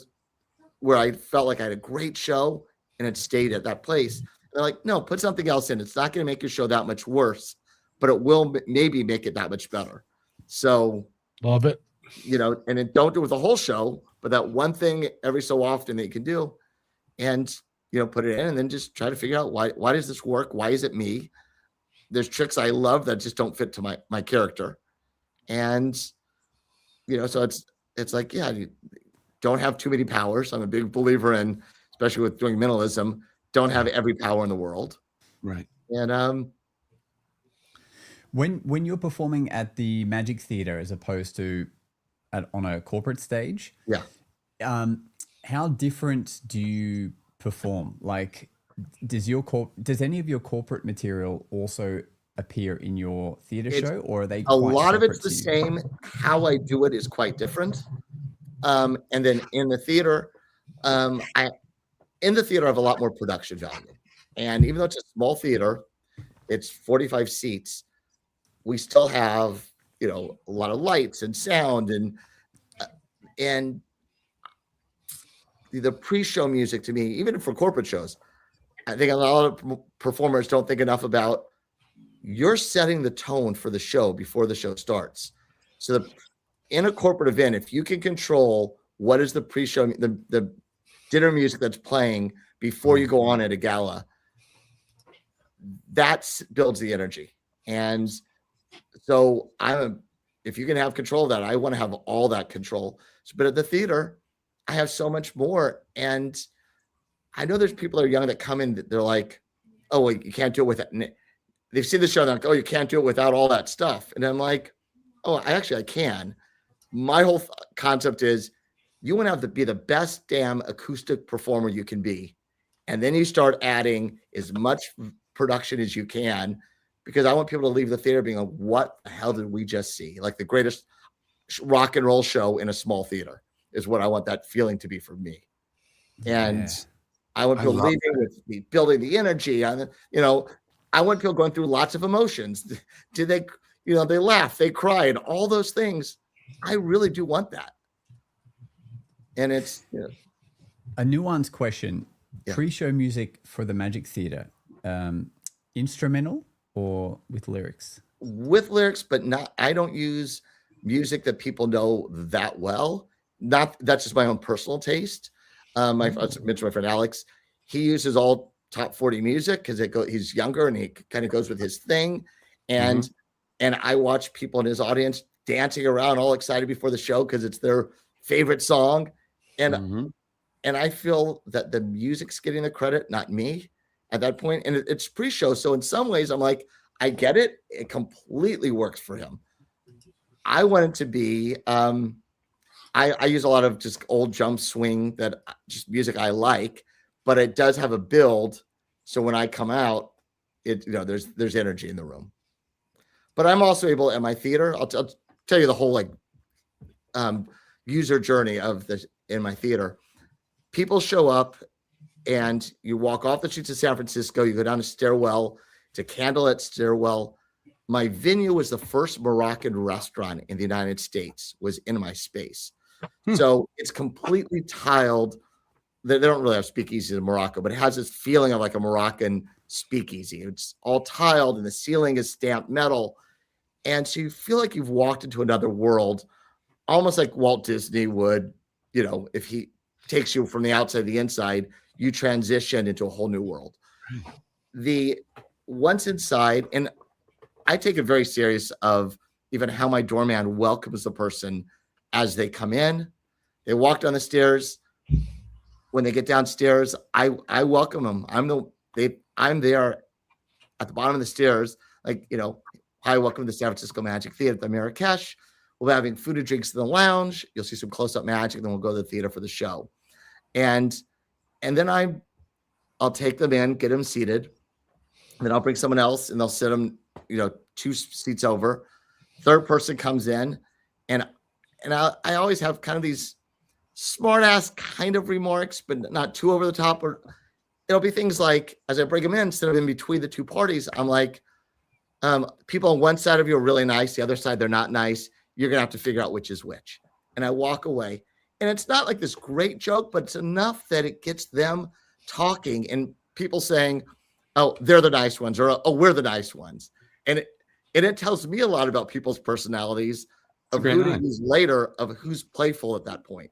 Speaker 5: where I felt like I had a great show and it stayed at that place. And they're like, no, put something else in. It's not going to make your show that much worse, but it will maybe make it that much better. So
Speaker 3: love it.
Speaker 5: You know, and then don't do it with the whole show, but that one thing every so often that you can do, and, you know, put it in and then just try to figure out why does this work? Why is it me? There's tricks I love that just don't fit to my character. And, you know, so it's like, yeah, you don't have too many powers. I'm a big believer in, especially with doing minimalism, don't have every power in the world.
Speaker 4: Right.
Speaker 5: And
Speaker 2: when you're performing at the Magic Theater as opposed to on a corporate stage, how different do you perform? Like, does any of your corporate material also appear in your theater show, or are they
Speaker 5: a lot of it's the same? How I do it is quite different. And then in the theater, I have a lot more production value. And even though it's a small theater, it's 45 seats, we still have, you know, a lot of lights and sound and the pre-show music. To me, even for corporate shows, I think a lot of performers don't think enough about you're setting the tone for the show before the show starts. So in a corporate event, if you can control what is the pre-show, the dinner music that's playing before you go on at a gala, that builds the energy. And so if you can have control of that, I want to have all that control. But at the theater, I have so much more. And I know there's people that are young that come in, they're like, oh, well, you can't do it with it. They've seen the show, they're like, oh, you can't do it without all that stuff. And I'm like, oh, I can. My whole concept is you want to be the best damn acoustic performer you can be. And then you start adding as much production as you can, because I want people to leave the theater being like, what the hell did we just see? Like the greatest rock and roll show in a small theater is what I want that feeling to be for me. And I want people leaving with me, building the energy. I want people going through lots of emotions. Did they, they laugh, they cried, all those things. I really do want that. And it's
Speaker 2: a nuanced question.
Speaker 5: Yeah.
Speaker 2: Pre-show music for the Magic Theater, instrumental or with lyrics?
Speaker 5: With lyrics, but not. I don't use music that people know that well. That's just my own personal taste. I mentioned my friend Alex. He uses all top 40 music because he's younger and he kind of goes with his thing. And I watch people in his audience dancing around all excited before the show because it's their favorite song. And I feel that the music's getting the credit, not me at that point. And it's pre-show. So in some ways I'm like, I get it. It completely works for him. I want it to be, I use a lot of just old jump swing, that just music I like, but it does have a build. So when I come out, there's energy in the room. But I'm also able at my theater, I'll tell you the whole user journey of this in my theater. People show up and you walk off the streets of San Francisco, you go down a stairwell, it's a candlelit stairwell. My venue was the first Moroccan restaurant in the United States, was in my space. So it's completely tiled. They don't really have speakeasies in Morocco, but it has this feeling of like a Moroccan speakeasy. It's all tiled and the ceiling is stamped metal. And so you feel like you've walked into another world, almost like Walt Disney would, if he takes you from the outside to the inside, you transition into a whole new world. Once inside, and I take it very serious of even how my doorman welcomes the person as they come in. They walk down the stairs. When they get downstairs, I welcome them. I'm there at the bottom of the stairs, hi, welcome to the San Francisco Magic Theater at the Marrakesh. We'll be having food and drinks in the lounge. You'll see some close-up magic, then we'll go to the theater for the show. And then I'll take them in, get them seated. And then I'll bring someone else and they'll sit them, 2 seats over. Third person comes in, and I always have kind of these smart ass kind of remarks, but not too over the top. Or it'll be things like, as I bring them in, instead of in between the two parties, I'm like, people on one side of you are really nice, the other side they're not nice. You're gonna have to figure out which is which. And I walk away, and it's not like this great joke, but it's enough that it gets them talking and people saying, "Oh, they're the nice ones," or "Oh, we're the nice ones," and it tells me a lot about people's personalities of who to use later, of who's playful at that point.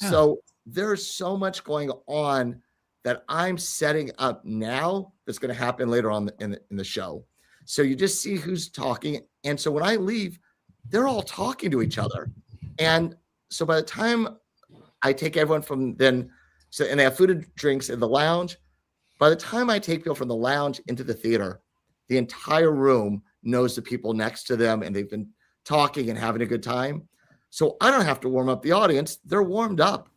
Speaker 5: Yeah. So there's so much going on that I'm setting up now that's going to happen later on in the show. So you just see who's talking. And so when I leave, they're all talking to each other. And so by the time I take everyone from and they have food and drinks in the lounge, by the time I take people from the lounge into the theater, the entire room knows the people next to them and they've been talking and having a good time. So I don't have to warm up the audience. They're warmed up.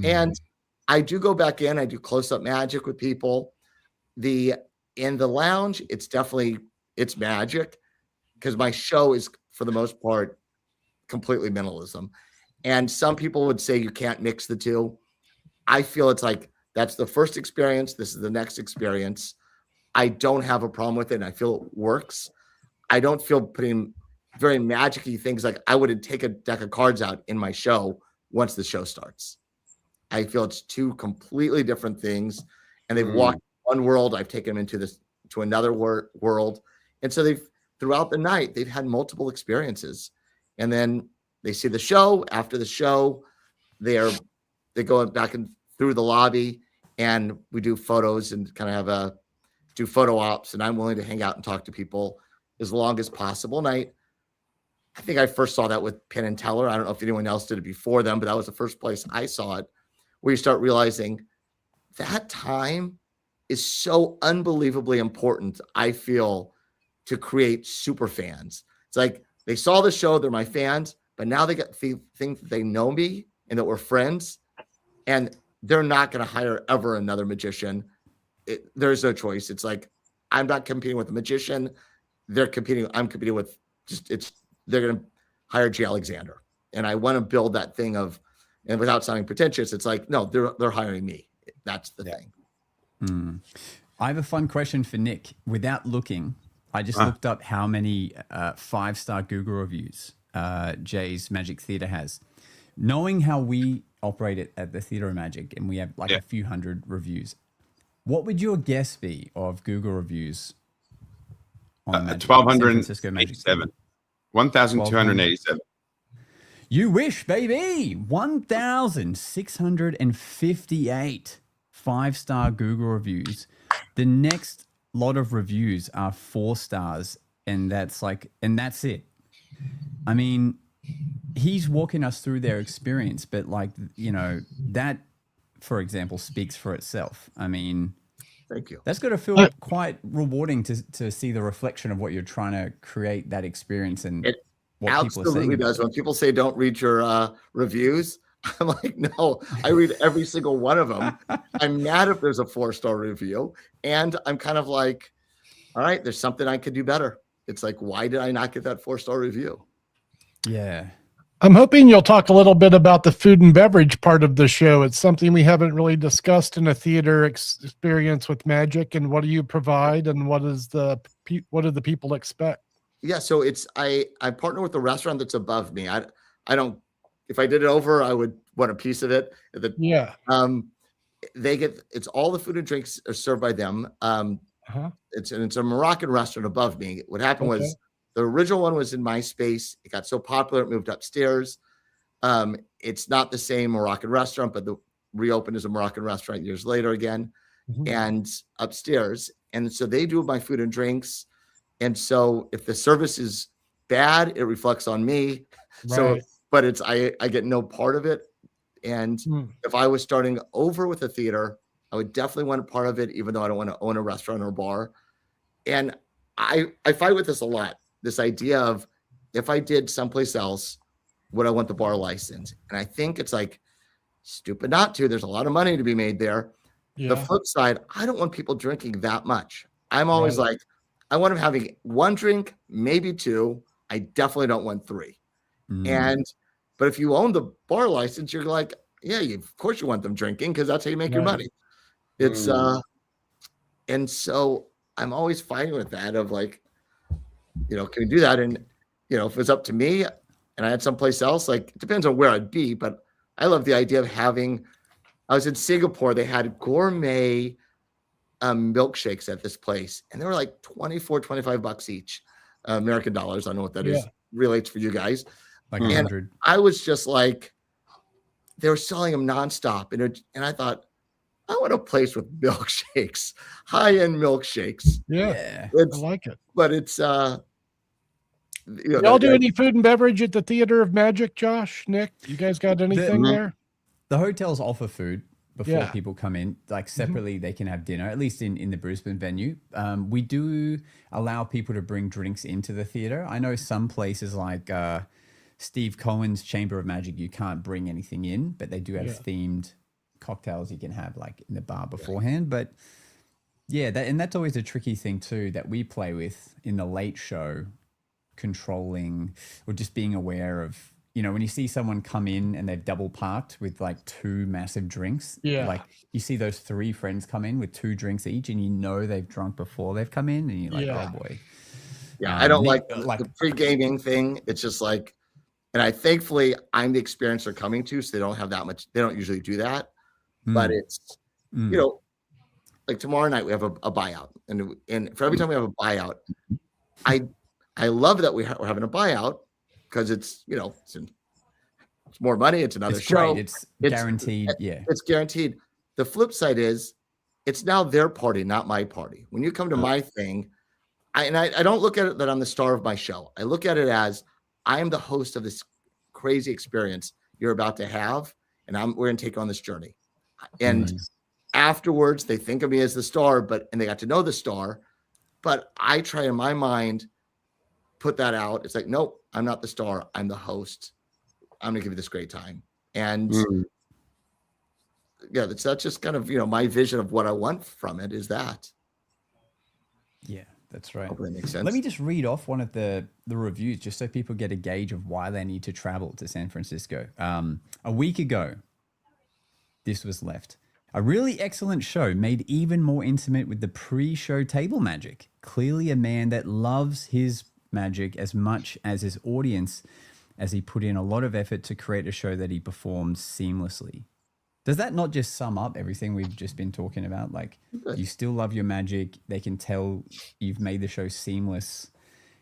Speaker 5: And I do go back in, I do close-up magic with people. In the lounge, it's magic because my show is, for the most part, completely minimalism. And some people would say you can't mix the two. I feel it's like, that's the first experience. This is the next experience. I don't have a problem with it. And I feel it works. I don't feel putting very magic-y things like I wouldn't take a deck of cards out in my show once the show starts. I feel it's two completely different things. And they've walked one world. I've taken them to another world. And so throughout the night, they've had multiple experiences. And then they see the show. After the show, they go back and through the lobby, and we do photos and kind of do photo ops. And I'm willing to hang out and talk to people as long as possible. And I think I first saw that with Penn and Teller. I don't know if anyone else did it before them, but that was the first place I saw it, where you start realizing that time is so unbelievably important, I feel, to create super fans. It's like they saw the show, they're my fans, but now they think that they know me and that we're friends, and they're not going to hire ever another magician. There's no choice. It's like, I'm not competing with a magician. I'm competing with they're going to hire J. Alexander. And I want to build that thing of, and without sounding pretentious, it's like, no, they're hiring me. That's the thing.
Speaker 2: I have a fun question for Nick. Without looking, I just looked up how many 5-star Google reviews Jay's Magic Theater has. Knowing how we operate it at the Theater of Magic, and we have like a few hundred reviews, what would your guess be of Google reviews on Magic,
Speaker 4: 1,287. 1,287.
Speaker 2: You wish, baby. 1,658 5-star Google reviews. The next lot of reviews are 4 stars, and that's it. I mean, he's walking us through their experience, but that, for example, speaks for itself. I mean,
Speaker 5: thank you.
Speaker 2: That's got to feel quite rewarding to see the reflection of what you're trying to create, that experience, and what people are saying.
Speaker 5: Absolutely does. When people say don't read your reviews, I'm like, no, I read every single one of them. I'm mad if there's a 4-star review, and I'm kind of like, all right, there's something I could do better. It's like, why did I not get that 4-star review?
Speaker 2: Yeah.
Speaker 3: I'm hoping you'll talk a little bit about the food and beverage part of the show. It's something we haven't really discussed in a theater experience with Magic. And what do you provide, and what do the people expect?
Speaker 5: Yeah, so I partner with the restaurant that's above me. I don't. If I did it over, I would want a piece of it. It's all the food and drinks are served by them. It's a Moroccan restaurant above me. What happened was, the original one was in my space. It got so popular, it moved upstairs. It's not the same Moroccan restaurant, but reopened as a Moroccan restaurant years later again, and upstairs. And so they do my food and drinks. And so if the service is bad, it reflects on me. Right. So, but I get no part of it. And if I was starting over with a theater, I would definitely want a part of it, even though I don't want to own a restaurant or a bar. And I fight with this a lot. This idea of, if I did someplace else, would I want the bar license? And I think it's like stupid not to. There's a lot of money to be made there. Yeah. The flip side, I don't want people drinking that much. I'm always like, I want them having 1 drink, maybe 2. I definitely don't want 3. But if you own the bar license, you're like, yeah, of course you want them drinking, because that's how you make your money. It's and so I'm always fighting with that of like, can we do that? And if it's up to me and I had someplace else, like, it depends on where I'd be, but I love the idea of having. I was in Singapore. They had gourmet milkshakes at this place, and they were like $25 each, American dollars. I don't know what that is. Relates for you guys.
Speaker 2: Like 100.
Speaker 5: I was just like, they were selling them nonstop, and I thought, I want a place with milkshakes, high-end milkshakes.
Speaker 3: Yeah, I like it.
Speaker 5: But it's y'all
Speaker 3: do any food and beverage at the Theater of Magic, Josh, Nick? You guys got anything there?
Speaker 2: The hotels offer food before people come in. Like separately, they can have dinner, at least in the Brisbane venue. We do allow people to bring drinks into the theater. I know some places like Steve Cohen's Chamber of Magic, you can't bring anything in, but they do have themed cocktails you can have like in the bar beforehand. But that's always a tricky thing too, that we play with in the late show, controlling or just being aware of, when you see someone come in and they've double parked with like 2 massive drinks, like you see those 3 friends come in with 2 drinks each, and they've drunk before they've come in, and you're like, oh boy.
Speaker 5: Yeah, I don't like the pre-gaming thing. It's just like, and thankfully I'm the experience they're coming to, so they don't have that much. They don't usually do that, but it's like tomorrow night we have a buyout, and for every time we have a buyout, I love that we're having a buyout, because it's it's more money. It's another show.
Speaker 2: Great. It's guaranteed.
Speaker 5: It's guaranteed. The flip side is, it's now their party, not my party. When you come to my thing, I don't look at it that I'm the star of my show. I look at it as, I am the host of this crazy experience you're about to have, and we're going to take on this journey. And afterwards, they think of me as the star, and they got to know the star. But I try in my mind, put that out. It's like, nope, I'm not the star. I'm the host. I'm going to give you this great time. And yeah, that's just kind of, my vision of what I want from it is that.
Speaker 2: Yeah, that's right.
Speaker 5: Hope that makes sense.
Speaker 2: Let me just read off one of the reviews just so people get a gauge of why they need to travel to San Francisco. A week ago, this was left. A really excellent show, made even more intimate with the pre-show table magic. Clearly a man that loves his magic as much as his audience, as he put in a lot of effort to create a show that he performs seamlessly. Does that not just sum up everything we've just been talking about? Like, you still love your magic. They can tell you've made the show seamless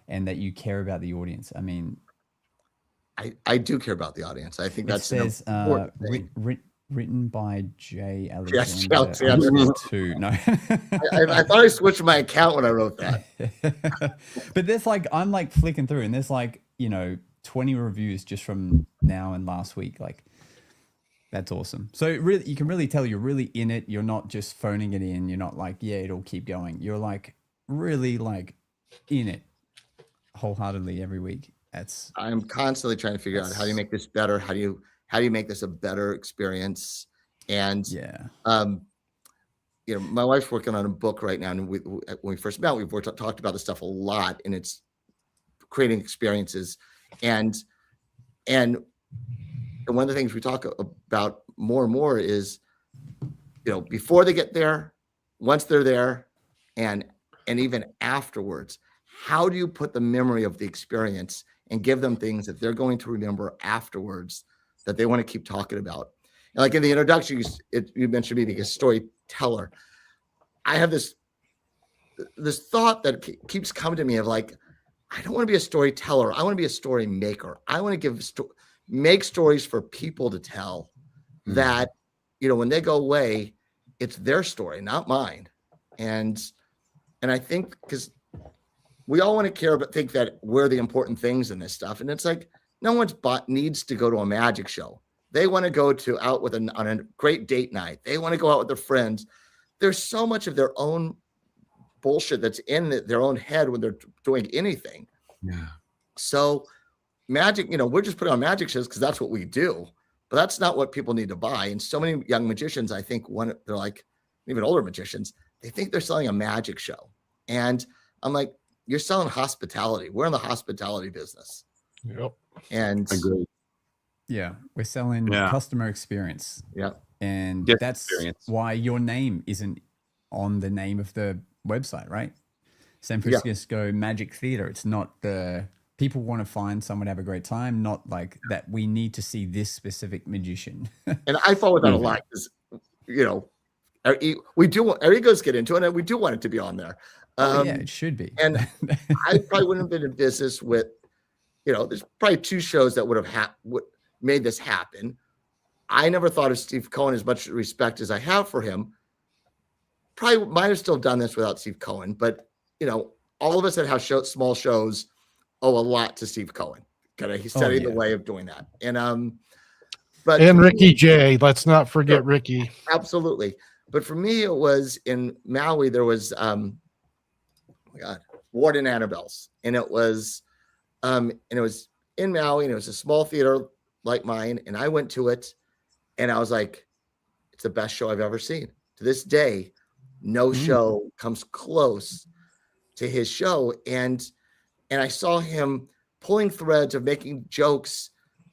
Speaker 2: and that you care about the audience. I mean,
Speaker 5: I do care about the audience. I think that's
Speaker 2: says written by Jay Alexander.
Speaker 5: Yes, Alexander.
Speaker 2: Two. No.
Speaker 5: I thought I switched my account when I wrote that.
Speaker 2: But there's I'm flicking through and there's 20 reviews just from now and last week. That's awesome. So really, you can really tell you're really in it. You're not just phoning it in. You're not it'll keep going. You're really in it wholeheartedly every week.
Speaker 5: I'm constantly trying to figure out how do you make this better? How do you make this a better experience? And my wife's working on a book right now. And when we first met, we've talked about this stuff a lot, and it's creating experiences. And one of the things we talk about more and more is, before they get there, once they're there, and even afterwards, how do you put the memory of the experience and give them things that they're going to remember afterwards that they want to keep talking about? And like in the introduction, you mentioned me being a storyteller. I have this thought that keeps coming to me of I don't want to be a storyteller. I want to be a story maker. I want to make stories for people to tell that, when they go away, it's their story, not mine. And I think we all want to care about, think that we're the important things in this stuff. And it's no one's needs to go to a magic show. They want to go out on a great date night. They want to go out with their friends. There's so much of their own bullshit that's in their own head when they're doing anything.
Speaker 4: Yeah.
Speaker 5: So magic, we're just putting on magic shows because that's what we do, but that's not what people need to buy. And so many young magicians, I think they're even older magicians, they think they're selling a magic show. And I'm you're selling hospitality. We're in the hospitality business.
Speaker 3: Yep.
Speaker 5: And
Speaker 4: agreed.
Speaker 2: Yeah. We're selling customer experience.
Speaker 5: Yeah.
Speaker 2: And that's
Speaker 4: experience.
Speaker 2: Why your name isn't on the name of the website, right? San Francisco Magic Theater. It's not people want to find someone to have a great time, not that we need to see this specific magician.
Speaker 5: And I follow that a lot because, we do want our egos get into it, and we do want it to be on there.
Speaker 2: It should be.
Speaker 5: And I probably wouldn't have been in business with, there's probably 2 shows that would have made this happen. I never thought of Steve Cohen as much respect as I have for him. Probably might have still done this without Steve Cohen, but all of us that have small shows owe a lot to Steve Cohen. He studied the way of doing that. And
Speaker 3: Ricky J. Let's not forget Ricky.
Speaker 5: Absolutely. But for me, it was in Maui. There was Ward and Annabelle's, and it was in Maui, and it was a small theater like mine, and I went to it, and I was it's the best show I've ever seen. To this day, no show comes close to his show, and I saw him pulling threads of making jokes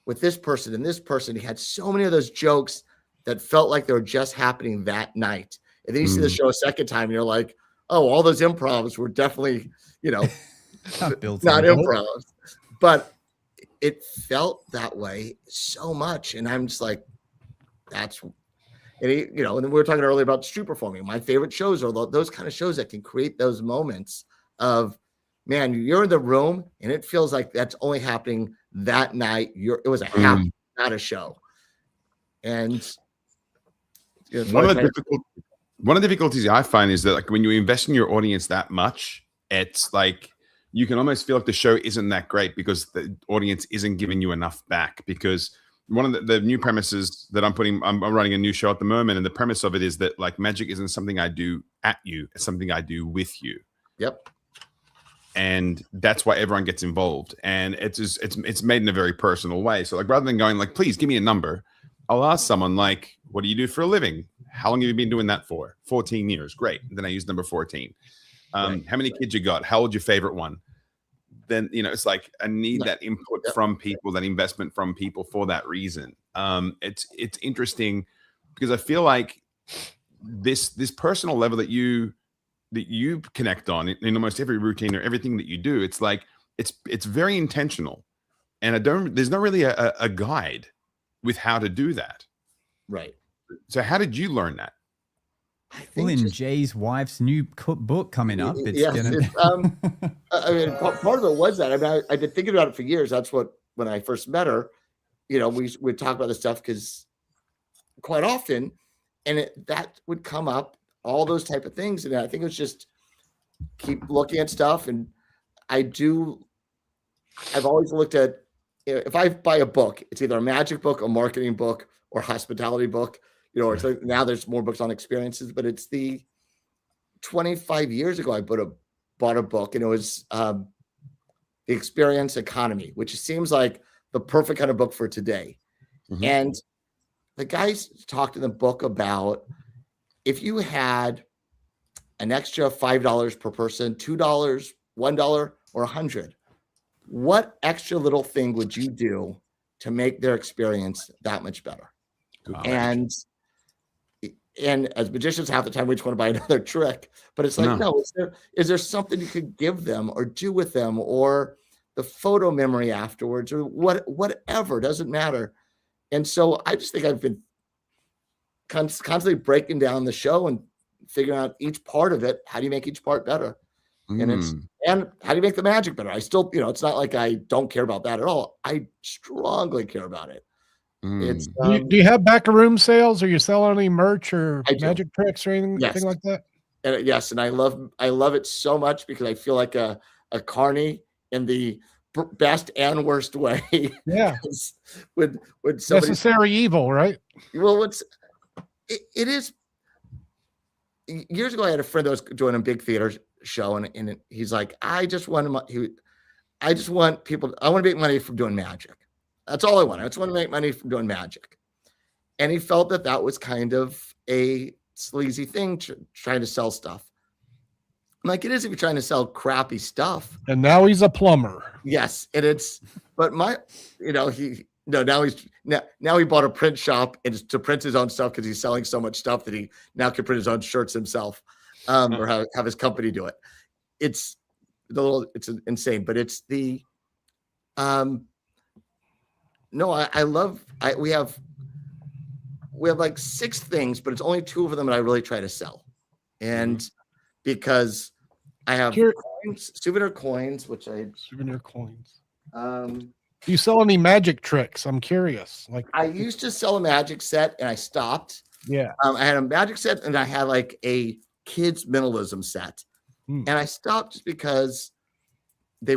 Speaker 5: with this person and this person. He had so many of those jokes that felt like they were just happening that night. And then you see the show a second time, and you're oh, all those improvs were definitely, not improvs, but it felt that way so much. And I'm just that's, and and then we were talking earlier about street performing. My favorite shows are those kind of shows that can create those moments of, man, you're in the room and it feels like that's only happening that night. It was a happy, not a show. And
Speaker 4: one of the difficulties I find is that when you invest in your audience that much, it's you can almost feel like the show isn't that great because the audience isn't giving you enough back. Because one of the new premises that I'm running a new show at the moment, and the premise of it is that magic isn't something I do at you, it's something I do with you.
Speaker 5: Yep.
Speaker 4: And that's why everyone gets involved, and it's made in a very personal way. So rather than going please give me a number, I'll ask someone like, what do you do for a living? How long have you been doing that for? 14 years. Great. And then I use number 14. How many kids you got? How old's your favorite one? Then, it's like I need that input from people, that investment from people for that reason. It's interesting because I feel like this personal level that you connect on in almost every routine or everything that you do, it's like it's very intentional. And there's not really a guide with how to do that.
Speaker 5: Right.
Speaker 4: So how did you learn that?
Speaker 2: Well, in Jay's wife's new book coming up, it's
Speaker 5: I mean, part of it was that. I mean, I've been thinking about it for years. That's when I first met her, we'd talk about this stuff because quite often, and that would come up, all those type of things. And I think it was just keep looking at stuff. And I've always looked at, if I buy a book, it's either a magic book, a marketing book, or hospitality book. Or it's like, now there's more books on experiences, but it's 25 years ago, I bought a book, and it was The Experience Economy, which seems like the perfect kind of book for today. Mm-hmm. And the guys talked in the book about if you had an extra $5 per person, $2, $1, or $100, what extra little thing would you do to make their experience that much better? And as magicians, half the time we just want to buy another trick, but it's like, no, is there something you could give them or do with them, or the photo memory afterwards, or whatever, doesn't matter. And so I just think I've been constantly breaking down the show and figuring out each part of it. How do you make each part better? And how do you make the magic better? I still, it's not like I don't care about that at all. I strongly care about it. It's
Speaker 3: do you have back of room sales? Or you sell any merch or magic tricks or anything like that?
Speaker 5: Yes, and I love it so much because I feel like a carny in the best and worst way.
Speaker 3: Yeah,
Speaker 5: when
Speaker 3: necessary evil, right?
Speaker 5: Well, it is. Years ago, I had a friend that was doing a big theater show, and he's like, I want people. I want to make money from doing magic. That's all I want. I just want to make money from doing magic. And he felt that was kind of a sleazy thing, trying to sell stuff. Like it is if you're trying to sell crappy stuff.
Speaker 3: And now he's a plumber.
Speaker 5: Yes, but now he bought a print shop and to print his own stuff because he's selling so much stuff that he now can print his own shirts himself, or have his company do it. It's insane, but it's the we have like 6 things, but it's only 2 of them that I really try to sell. And because I have souvenir coins,
Speaker 3: souvenir coins. Do you sell any magic tricks? I'm curious. Like
Speaker 5: I used to sell a magic set and I stopped.
Speaker 3: Yeah.
Speaker 5: I had a magic set and I had like a kids minimalism set. And I stopped just because the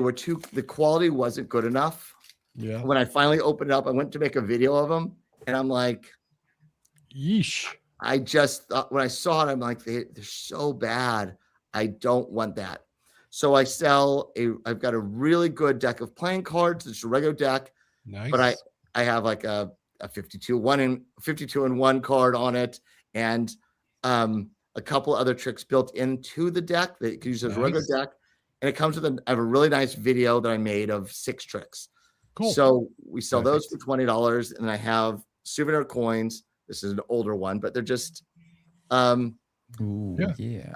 Speaker 5: quality wasn't good enough.
Speaker 3: Yeah.
Speaker 5: When I finally opened it up, I went to make a video of them, and I'm like,
Speaker 3: yeesh.
Speaker 5: I just thought when I saw it, I'm like, they're so bad. I don't want that. So I've got a really good deck of playing cards. It's a regular deck.
Speaker 3: Nice.
Speaker 5: But I have like a 52-1 card on it, and a couple other tricks built into the deck that you can use as a regular deck. And it comes with I have a really nice video that I made of 6 tricks. Cool. So we sell those for $20, and I have souvenir coins. This is an older one, but they're just, and there's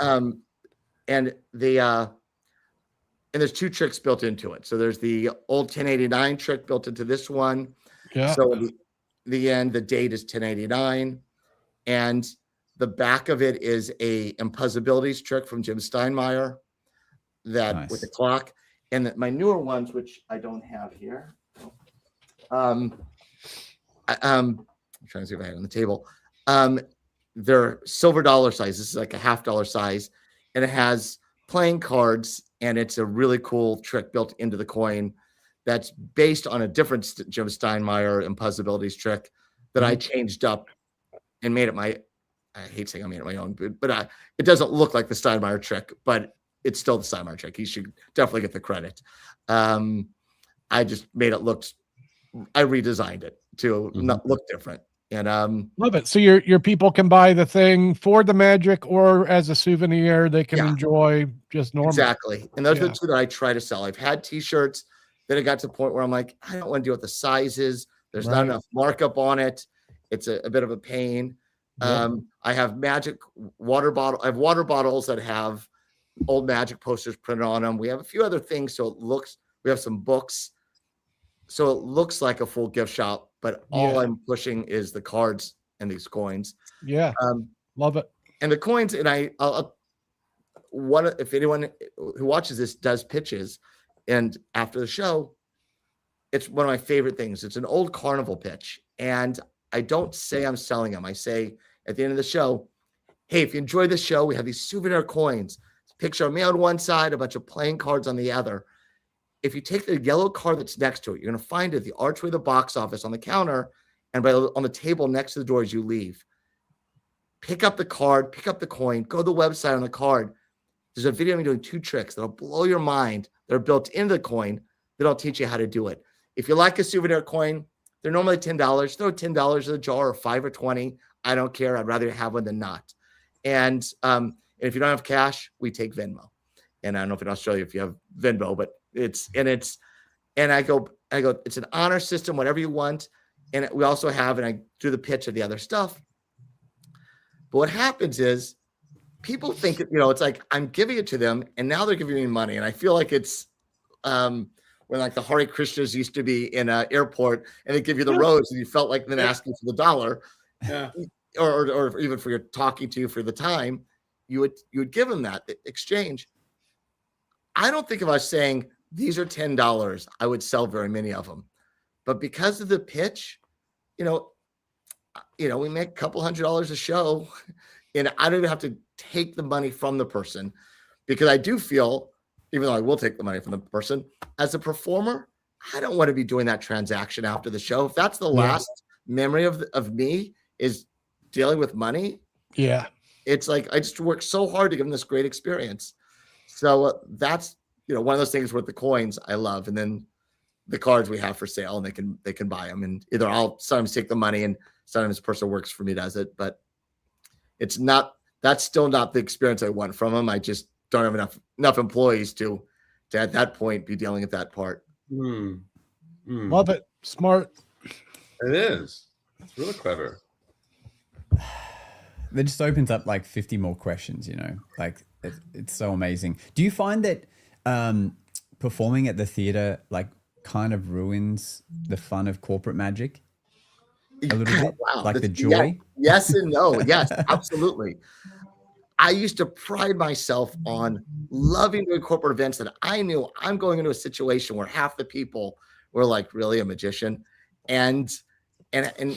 Speaker 5: 2 tricks built into it. So there's the old 1089 trick built into this one.
Speaker 3: Yeah.
Speaker 5: So the date is 1089, and the back of it is a impossibilities trick from Jim Steinmeier with the clock. And my newer ones, which I don't have here. I'm trying to see if I have it on the table. They're silver dollar size. This is like a $half size, and it has playing cards, and it's a really cool trick built into the coin that's based on a different Jim Steinmeier impossibilities trick that I changed up and made it I hate saying I made it my own, but it doesn't look like the Steinmeier trick, but it's still the Steinmeier trick. He should definitely get the credit. I just made it I redesigned it to not look different. And
Speaker 3: Love it. So your people can buy the thing for the magic or as a souvenir they can enjoy just normal.
Speaker 5: Exactly. And those are the two that I try to sell. I've had t-shirts, then it got to the point where I'm like, I don't want to deal with the sizes. There's not enough markup on it. It's a bit of a pain. I have magic water bottle. I have water bottles that have old magic posters printed on them. We have a few other things. So we have some books. So it looks like a full gift shop, but all I'm pushing is the cards and these coins.
Speaker 3: Yeah. Love it.
Speaker 5: And the coins, and if anyone who watches this does pitches, and after the show, it's one of my favorite things. It's an old carnival pitch. And I don't say I'm selling them. I say at the end of the show, hey, if you enjoy the show, we have these souvenir coins. Picture of me on one side, a bunch of playing cards on the other. If you take the yellow card that's next to it, you're going to find it at the archway of the box office on the counter and on the table next to the door as you leave. Pick up the card, pick up the coin, go to the website on the card. There's a video of me doing 2 tricks that'll blow your mind. They're built into the coin that'll teach you how to do it. If you like a souvenir coin, they're normally $10. Throw $10 in the jar or $5 or $20. I don't care. I'd rather have one than not. And if you don't have cash, we take Venmo. And I don't know if in Australia if you have Venmo, but I go, it's an honor system, whatever you want. And we also have, and I do the pitch of the other stuff. But what happens is people think, it's like I'm giving it to them and now they're giving me money. And I feel like it's when like the Hare Krishnas used to be in an airport and they give you the rose and you felt like then asking for the dollar. Yeah. Or even for your talking to you for the time, you would give them that exchange. I don't think of us saying these are $10. I would sell very many of them, but because of the pitch, we make a couple $100 a show, and I don't even have to take the money from the person because I do feel, even though I will take the money from the person, as a performer, I don't want to be doing that transaction after the show. If that's the last memory of me is dealing with money. Yeah. It's like, I just worked so hard to give them this great experience. So that's, one of those things with the coins I love. And then the cards we have for sale and they can buy them. And either I'll sometimes take the money and sometimes the person who works for me does it, but that's still not the experience I want from them. I just don't have enough employees to at that point be dealing with that part.
Speaker 3: Love it. Smart.
Speaker 4: It is. It's really clever.
Speaker 2: That just opens up like 50 more questions, like it's so amazing. Do you find that performing at the theater like kind of ruins the fun of corporate magic a little bit?
Speaker 5: Wow.
Speaker 2: Like the joy?
Speaker 5: Yes and no. Yes, absolutely. I used to pride myself on loving doing corporate events that I knew I'm going into a situation where half the people were like really a magician. And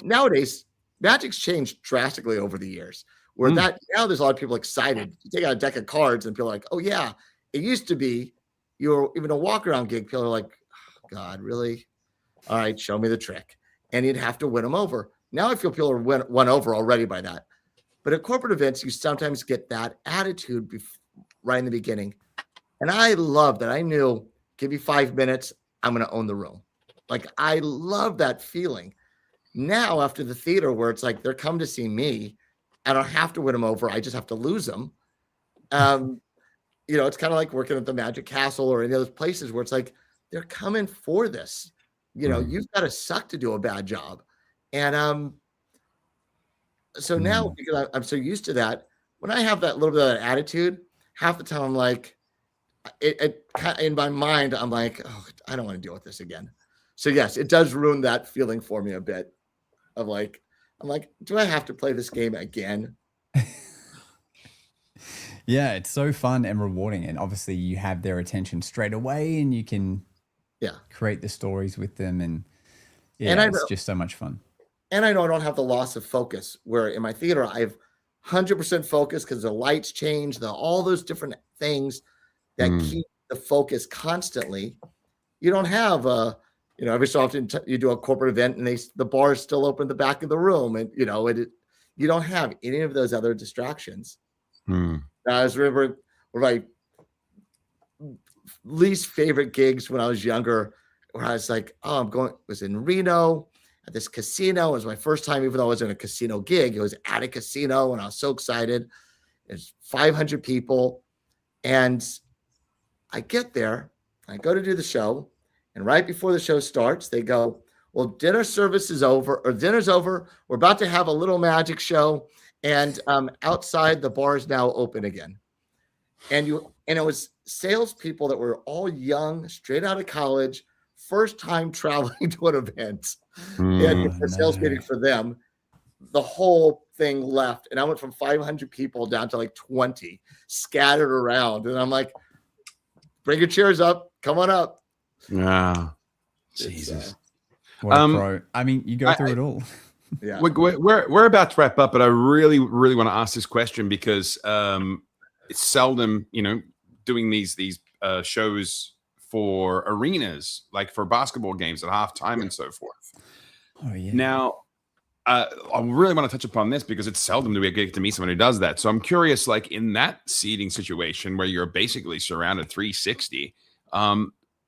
Speaker 5: nowadays, magic's changed drastically over the years. Where now there's a lot of people excited. You take out a deck of cards and people are like, oh yeah, it used to be you were even a walk around gig. People are like, oh, God, really? All right, show me the trick. And you'd have to win them over. Now I feel people are won over already by that. But at corporate events, you sometimes get that attitude right in the beginning. And I love that. I knew, give me 5 minutes, I'm going to own the room. Like, I love that feeling. Now, after the theater, where it's like they're come to see me, I don't have to win them over. I just have to lose them. It's kind of like working at the Magic Castle or any other places where it's like they're coming for this. You've got to suck to do a bad job. And so now, because I'm so used to that, when I have that little bit of that attitude, half the time I'm like, in my mind, I'm like, oh, I don't want to deal with this again. So yes, it does ruin that feeling for me a bit of like, I'm like, do I have to play this game again?
Speaker 2: Yeah, it's so fun and rewarding. And obviously you have their attention straight away and you can create the stories with them. And it's just so much fun.
Speaker 5: And I know I don't have the loss of focus where in my theater, I have 100% focus because the lights change, all those different things that keep the focus constantly. You don't have every so often you do a corporate event and the bar is still open at the back of the room. And, you don't have any of those other distractions. I was remember one of my least favorite gigs when I was younger, where I was like, was in Reno, at this casino. It was my first time, even though I was in a casino gig, it was at a casino, and I was so excited. There's 500 people, and I get there, I go to do the show, and right before the show starts, they go, well, dinner service is over, or dinner's over. We're about to have a little magic show, and outside the bar is now open again. And it was salespeople that were all young, straight out of college, first time traveling to an event. And a sales meeting for them. The whole thing left, and I went from 500 people down to like 20 scattered around. And I'm like, bring your chairs up, come on up.
Speaker 4: Yeah, Jesus.
Speaker 2: What a pro. I mean, you go through it all.
Speaker 5: Yeah,
Speaker 4: we're about to wrap up, but I really want to ask this question because it's seldom, doing these shows for arenas, like for basketball games at halftime and so forth.
Speaker 2: Oh yeah.
Speaker 4: Now, I really want to touch upon this because it's seldom do we get to meet someone who does that. So I'm curious, like in that seating situation where you're basically surrounded 360,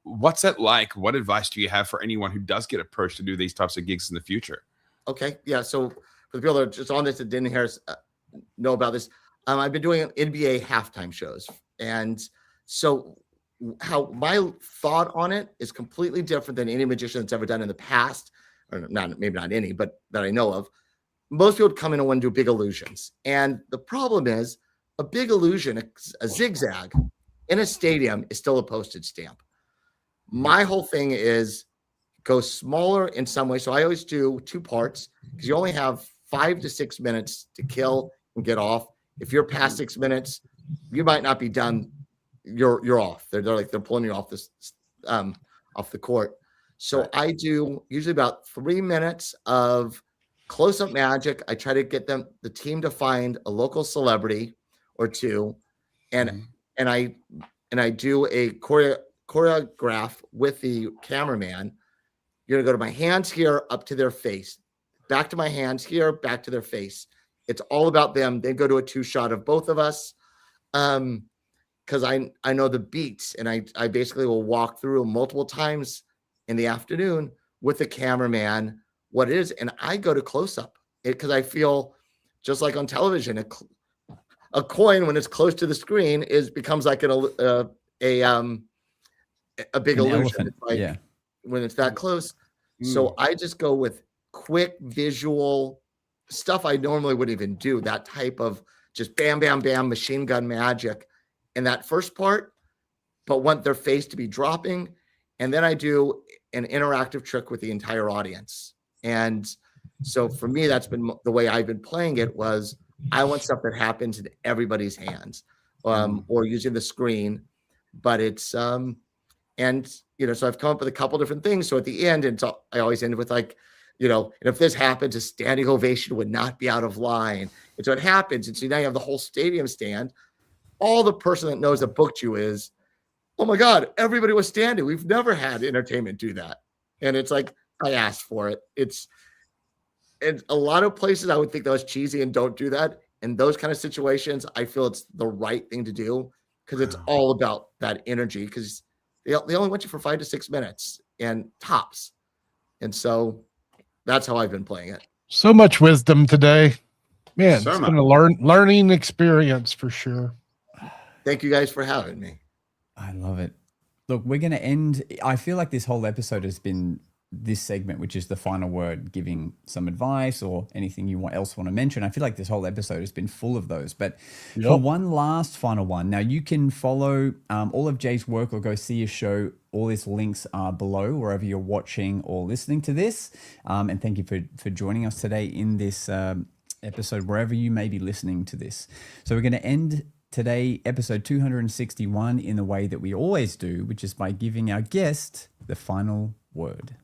Speaker 4: what's that like? What advice do you have for anyone who does get approached to do these types of gigs in the future?
Speaker 5: Okay. Yeah. So for the people that are just on this that didn't know about this, I've been doing NBA halftime shows. And so how my thought on it is completely different than any magician that's ever done in the past, or not, maybe not any, but that I know of. Most people would come in and want to do big illusions. And the problem is a big illusion, a zigzag in a stadium is still a postage stamp. My whole thing is go smaller in some way. So I always do 2 parts because you only have 5 to 6 minutes to kill and get off. If you're past 6 minutes, you might not be done. You're off. They're pulling you off this off the court. So I do usually about 3 minutes of close-up magic. I try to get the team to find a local celebrity or 2, and I do a choreograph with the cameraman. You're gonna go to my hands here, up to their face, back to my hands here, back to their face. It's all about them. They go to a 2-shot of both of us. Because I know the beats, and I basically will walk through multiple times in the afternoon with the cameraman what it is, and I go to close up because I feel just like on television, a coin when it's close to the screen becomes like a big illusion. It's like when it's that close. So I just go with quick visual stuff I normally wouldn't even do. That type of just bam, bam, bam, machine gun magic in that first part, but want their face to be dropping. And then I do an interactive trick with the entire audience. And so for me, that's been the way I've been playing it. Was I want stuff that happens in everybody's hands, or using the screen. But it's so I've come up with a couple different things. So at the end, I always end with like, and if this happens, a standing ovation would not be out of line. And so it happens. And so now you have the whole stadium stand. All the person that knows that booked you is, oh my God, everybody was standing. We've never had entertainment do that. And it's like, I asked for it. It's a lot of places I would think that was cheesy and don't do that. In those kind of situations, I feel it's the right thing to do because it's all about that energy, because they only want you for 5 to 6 minutes and tops. And so that's how I've been playing it.
Speaker 3: So much wisdom today. Man,
Speaker 4: So
Speaker 3: it's
Speaker 4: much.
Speaker 3: been a learning experience for sure.
Speaker 5: Thank you guys for having me.
Speaker 2: I love it. Look, we're going to end. I feel like this whole episode has been this segment, which is the final word, giving some advice or anything you else want to mention. I feel like this whole episode has been full of those. But for one last final one, now you can follow all of Jay's work or go see his show. All his links are below wherever you're watching or listening to this. And thank you for joining us today in this episode, wherever you may be listening to this. So we're going to end today, episode 261, in the way that we always do, which is by giving our guest the final word.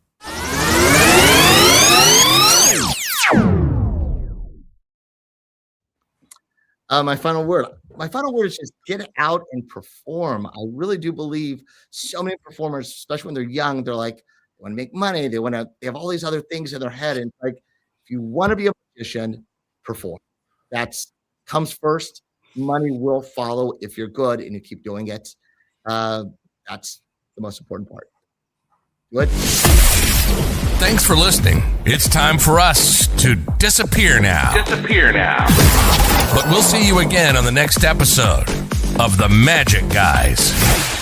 Speaker 5: My final word is just get out and perform. I really do believe so many performers, especially when they're young, they're like, they want to make money. They have all these other things in their head. And like, if you want to be a magician, perform. That's comes first. Money will follow if you're good and you keep doing it. That's the most important part. Good.
Speaker 1: Thanks for listening. It's time for us to disappear now. But we'll see you again on the next episode of The Magic Guys.